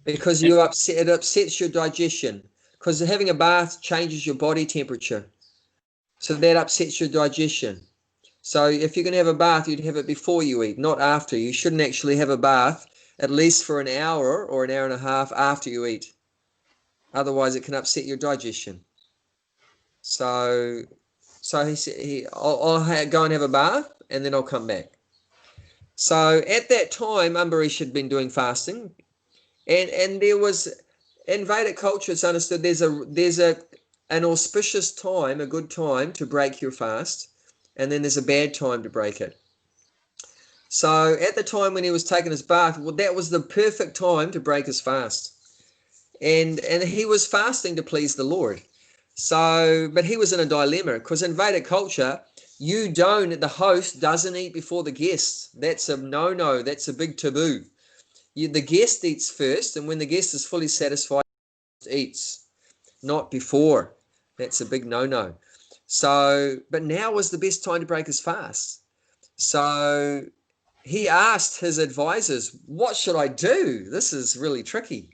Because it upsets your digestion. Because having a bath changes your body temperature. So that upsets your digestion. So if you're going to have a bath, you'd have it before you eat, not after. You shouldn't actually have a bath at least for an hour or an hour and a half after you eat. Otherwise, it can upset your digestion. So he said, I'll go and have a bath, and then I'll come back. So at that time, Ambarish had been doing fasting, and there was, in Vedic culture, it's understood there's an auspicious time, a good time to break your fast, and then there's a bad time to break it. So at the time when he was taking his bath, well, that was the perfect time to break his fast, and he was fasting to please the Lord. So, but he was in a dilemma, because in Vedic culture, the host doesn't eat before the guests. That's a no-no. That's a big taboo. The guest eats first, and when the guest is fully satisfied, eats, not before. That's a big no-no. So, but now was the best time to break his fast. So he asked his advisors, what should I do? This is really tricky.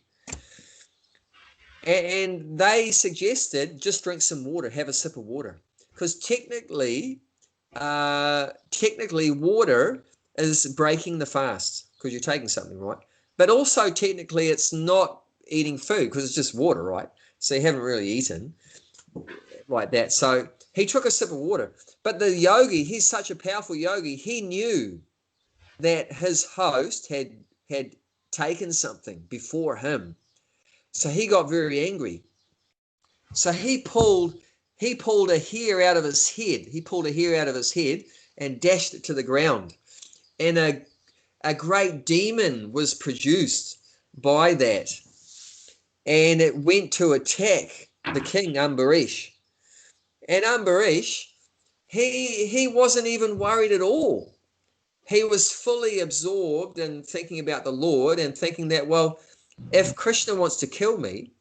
And they suggested just drink some water, have a sip of water. Because technically water is breaking the fast because you're taking something, right? But also technically it's not eating food because it's just water, right? So you haven't really eaten like that. So he took a sip of water. But the yogi, he's such a powerful yogi, he knew that his host had taken something before him. So he got very angry. So he pulled a hair out of his head. He pulled a hair out of his head and dashed it to the ground. And a great demon was produced by that. And it went to attack the king, Ambarish. And Ambarish, he wasn't even worried at all. He was fully absorbed in thinking about the Lord and thinking that, well, if Krishna wants to kill me,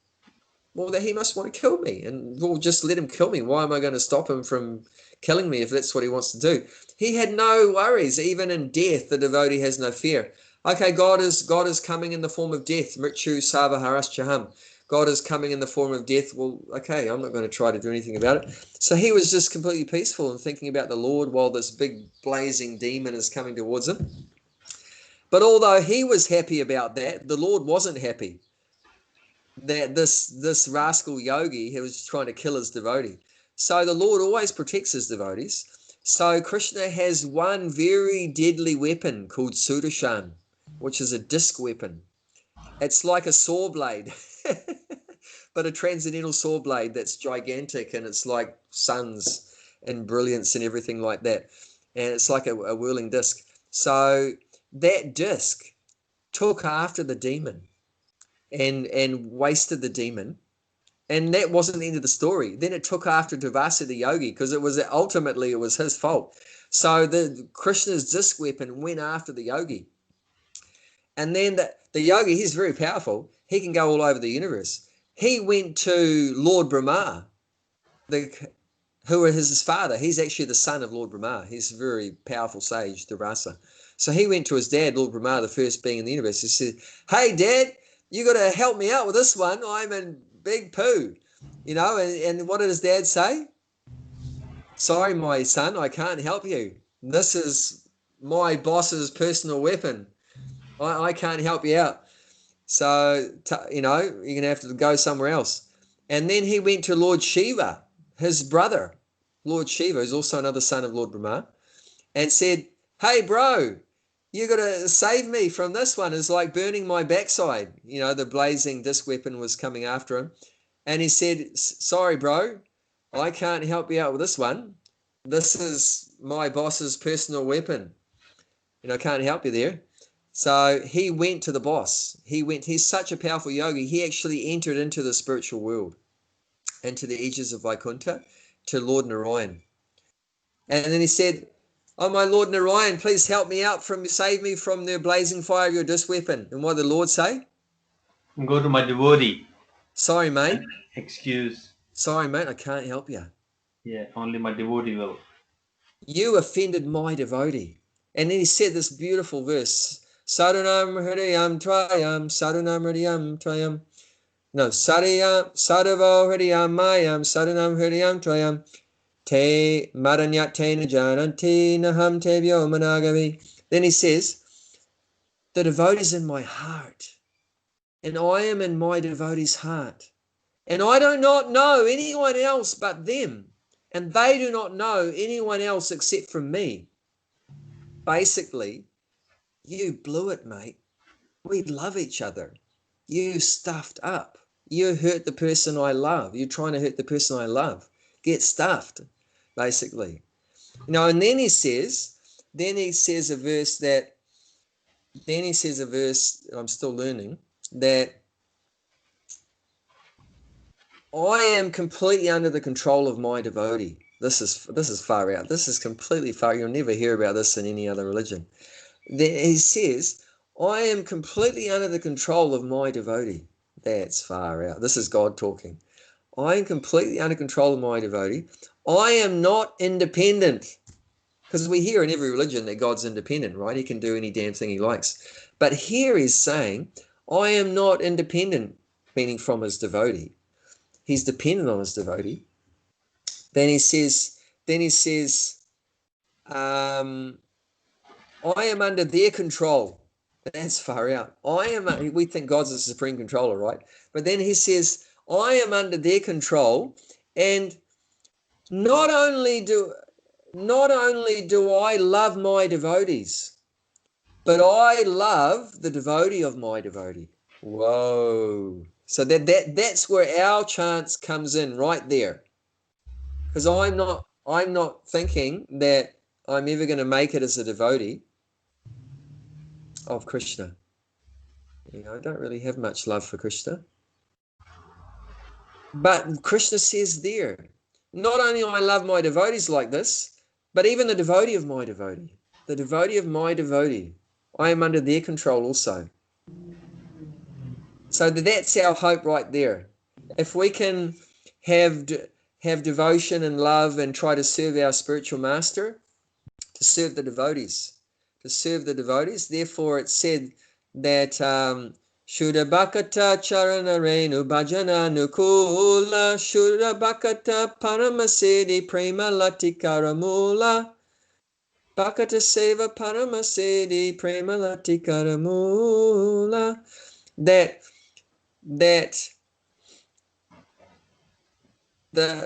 well, that he must want to kill me, and we'll just let him kill me. Why am I going to stop him from killing me if that's what he wants to do? He had no worries. Even in death, the devotee has no fear. Okay, God is coming in the form of death. Mrityu Sava Haraschaham. God is coming in the form of death. Well, okay, I'm not going to try to do anything about it. So he was just completely peaceful and thinking about the Lord while this big blazing demon is coming towards him. But although he was happy about that, the Lord wasn't happy that this rascal yogi, he was trying to kill his devotee. So the Lord always protects his devotees. So Krishna has one very deadly weapon called Sudarshan, which is a disc weapon. It's like a saw blade, but a transcendental saw blade that's gigantic, and it's like suns and brilliance and everything like that. And it's like a whirling disc. So that disc took after the demon and wasted the demon. And that wasn't the end of the story. Then it took after Durvasa the yogi, because it was his fault. So the Krishna's disc weapon went after the yogi. And then the yogi, he's very powerful. He can go all over the universe. He went to Lord Brahma, who is his father. He's actually the son of Lord Brahma. He's a very powerful sage, Durvasa. So he went to his dad, Lord Brahma, the first being in the universe. He said, hey, Dad, you got to help me out with this one. I'm in big poo, and what did his dad say? Sorry, my son, I can't help you. This is my boss's personal weapon. I can't help you out. So, you're going to have to go somewhere else. And then he went to Lord Shiva, his brother, Lord Shiva, who's also another son of Lord Brahma, and said, hey, bro, you got to save me from this one. It's like burning my backside. The blazing disc weapon was coming after him. And he said, sorry, bro, I can't help you out with this one. This is my boss's personal weapon. I can't help you there. So he went to the boss. He's such a powerful yogi. He actually entered into the spiritual world, into the edges of Vaikuntha, to Lord Narayan. And then he said, oh, my Lord Narayan, please help me out, save me from the blazing fire of your disc weapon. And what did the Lord say? Go to my devotee. Sorry, mate. Excuse. Sorry, mate, I can't help you. Yeah, only my devotee will. You offended my devotee. And then he said this beautiful verse, Sadhunam Hridayam Tvayam, Sadhunam Hridayam Tvayam. No, Sadhavo Hridayam Mayam, Sadhunam Hridayam Tvayam. te maranyate najananti naham tebyo managami. Then he says, the devotee is in my heart, and I am in my devotee's heart. And I do not know anyone else but them, and they do not know anyone else except from me. Basically, you blew it, mate. We love each other. You stuffed up. You hurt the person I love. You're trying to hurt the person I love. Get stuffed, basically. And then he says a verse that I'm still learning, that I am completely under the control of my devotee. This is far out. This is completely far. You'll never hear about this in any other religion. He says, I am completely under the control of my devotee. That's far out. This is God talking. I am completely under control of my devotee. I am not independent. Because we hear in every religion that God's independent, right? He can do any damn thing he likes. But here he's saying, I am not independent, meaning from his devotee. He's dependent on his devotee. Then he says, I am under their control. That's far out. We think God's the supreme controller, right? But then he says, I am under their control, and not only do I love my devotees, but I love the devotee of my devotee. Whoa. So that's where our chance comes in, right there. Because I'm not thinking that I'm ever going to make it as a devotee of Krishna. I don't really have much love for Krishna. But Krishna says there, not only do I love my devotees like this, but even the devotee of my devotee, I am under their control also. So that's our hope right there. If we can have devotion and love and try to serve our spiritual master, to serve the devotees. Therefore, it's said that Shuddha Bhakata Charana Renu Bhajana Nukula Shuddha Bhakata Paramasedi Prema Latikaramula Bhakata Seva Paramasedi Prema Latikaramula. That the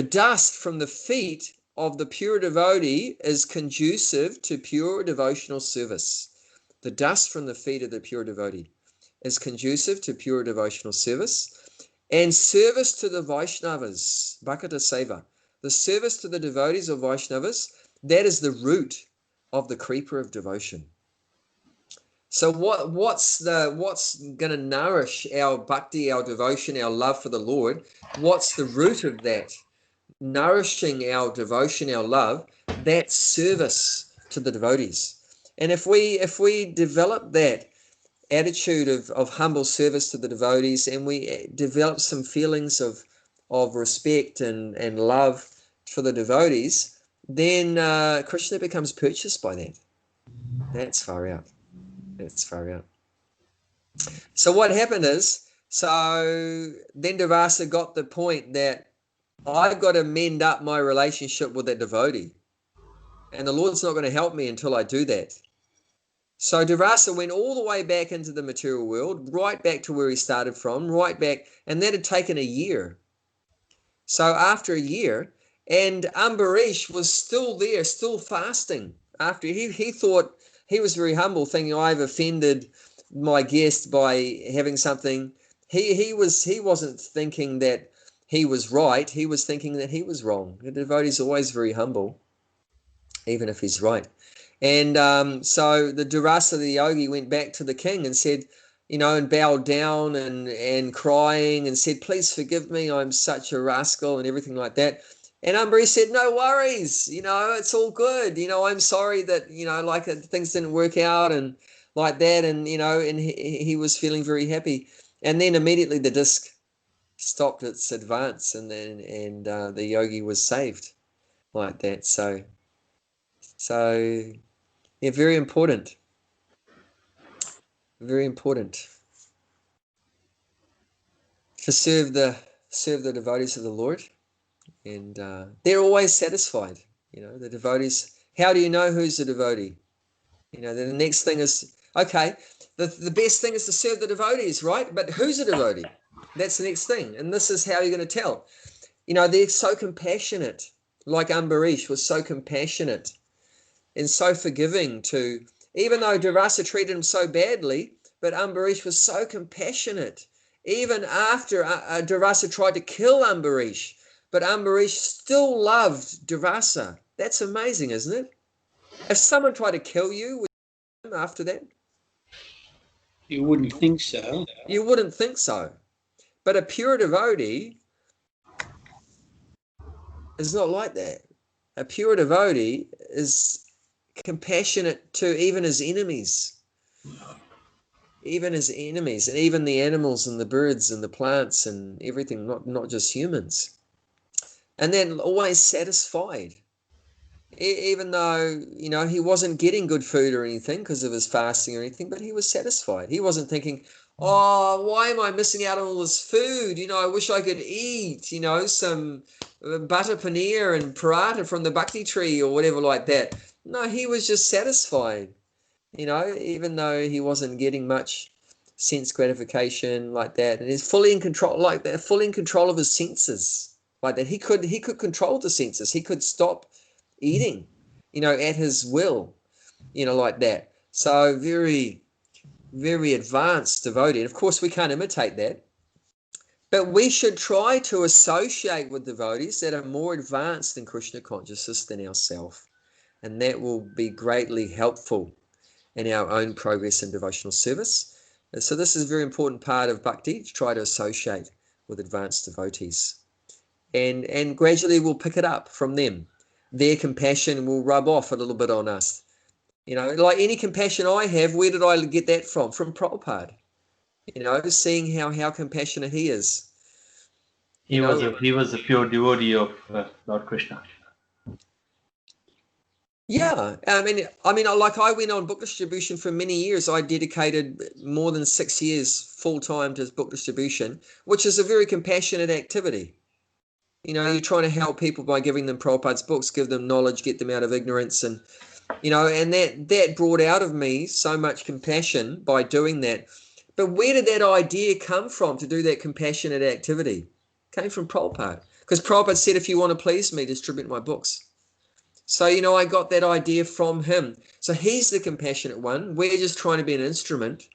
dust from the feet of the pure devotee is conducive to pure devotional service. The dust from the feet of the pure devotee is conducive to pure devotional service and service to the Vaishnavas, Bhakata Seva. The service to the devotees of Vaishnavas, that is the root of the creeper of devotion. So what's going to nourish our bhakti, our devotion, our love for the Lord? What's the root of that? Nourishing our devotion, our love, that's service to the devotees. And if we develop that attitude of humble service to the devotees, and we develop some feelings of respect and love for the devotees, then Krishna becomes purchased by that. That's far out. So what happened is, then Devasa got the point that I've got to mend up my relationship with that devotee, and the Lord's not going to help me until I do that. So Devasa went all the way back into the material world, right back to where he started from, right back, and that had taken a year. So after a year, and Ambarish was still there, still fasting. After he thought, he was very humble, thinking, I've offended my guest by having something. He wasn't thinking that he was right. He was thinking that he was wrong. The devotee is always very humble, even if he's right. And so the Durasa, the yogi, went back to the king and said, and bowed down and crying and said, please forgive me, I'm such a rascal, and everything like that. And Ambarish said, no worries, it's all good. I'm sorry that, things didn't work out and like that. And, and he was feeling very happy. And then immediately the disc stopped its advance, and the yogi was saved like that. So yeah, very important. Very important. to serve the devotees of the Lord, and they're always satisfied. The devotees. How do you know who's a devotee? The next thing is, okay, the best thing is to serve the devotees, right? But who's a devotee? That's the next thing, and this is how you're going to tell. They're so compassionate, like Ambarish was so compassionate and so forgiving to, even though Durvasa treated him so badly, but Ambarish was so compassionate. Even after Durvasa tried to kill Ambarish, but Ambarish still loved Durvasa. That's amazing, isn't it? If someone tried to kill you, would you kill him after that? You wouldn't think so. You wouldn't think so. But a pure devotee is not like that. A pure devotee is compassionate to even his enemies. Even his enemies, and even the animals and the birds and the plants and everything, not just humans. And then always satisfied. Even though, he wasn't getting good food or anything because of his fasting or anything, but he was satisfied. He wasn't thinking, oh, why am I missing out on all this food? I wish I could eat, some butter paneer and paratha from the bhakti tree or whatever like that. No, he was just satisfied. Even though he wasn't getting much sense gratification like that, and he's fully in control, like that, fully in control of his senses, like that. He could control the senses. He could stop eating, at his will, like that. So very, very advanced devotee. And of course, we can't imitate that, but we should try to associate with devotees that are more advanced in Krishna consciousness than ourselves, and that will be greatly helpful in our own progress in devotional service. And so this is a very important part of bhakti, to try to associate with advanced devotees. And gradually we'll pick it up from them. Their compassion will rub off a little bit on us. Like any compassion I have, where did I get that from? From Prabhupada. Seeing how compassionate he is. He was a pure devotee of Lord Krishna. Yeah, I mean, like I went on book distribution for many years. I dedicated more than 6 years full time to book distribution, which is a very compassionate activity. You're trying to help people by giving them Prabhupada's books, give them knowledge, get them out of ignorance, and and that brought out of me so much compassion by doing that. But where did that idea come from to do that compassionate activity? It came from Prabhupada, because Prabhupada said, if you want to please me, distribute my books. So, I got that idea from him. So he's the compassionate one. We're just trying to be an instrument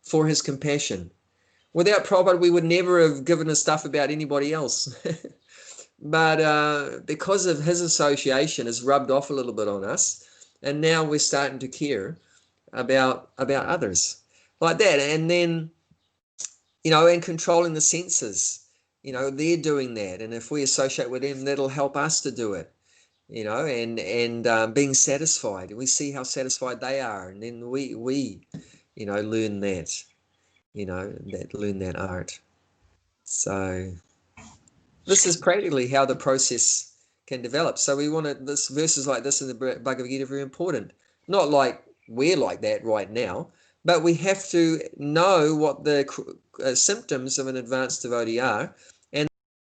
for his compassion. Without Prabhupada, we would never have given a stuff about anybody else. But because of his association, has rubbed off a little bit on us. And now we're starting to care about others like that. And then, and controlling the senses, they're doing that. And if we associate with them, that'll help us to do it. And being satisfied. We see how satisfied they are, and then we learn that, learn that art. So this is practically how the process can develop. So we want to, this verses like this in the Bhagavad Gita are very important. Not like we're like that right now, but we have to know what the symptoms of an advanced devotee are, and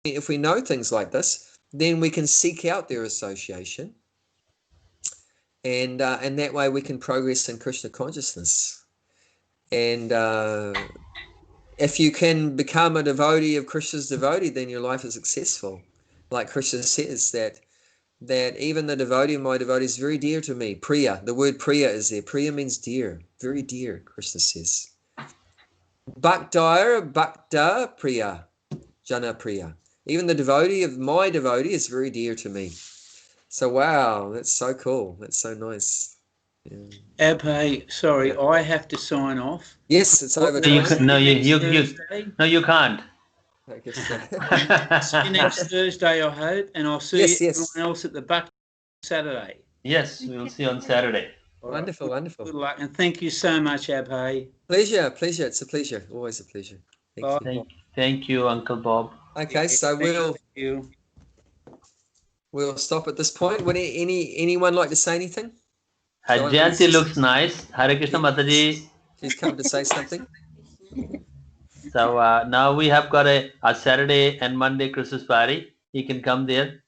if we know things like this, then we can seek out their association, and that way we can progress in Krishna consciousness. And if you can become a devotee of Krishna's devotee, then your life is successful. Like Krishna says that even the devotee of my devotee is very dear to me. Priya, the word Priya is there. Priya means dear, very dear, Krishna says. Bhakta Priya, Jana Priya. Even the devotee of my devotee is very dear to me. So, wow, that's so cool. That's so nice. Yeah. Abhay, sorry, I have to sign off. Yes, it's over time. No, you can't. I guess so. See you next Thursday, I hope, and I'll see everyone else at the Buck Saturday. Yes, we'll see you on Saturday. Wonderful, wonderful. Good luck, and thank you so much, Abhay. Pleasure. It's a pleasure. Always a pleasure. Thank you, Uncle Bob. Okay, so we'll stop at this point. Would anyone like to say anything? Hajanti looks nice. Hare Krishna Mataji. She's come to say something. So now we have got a Saturday and Monday Christmas party. He can come there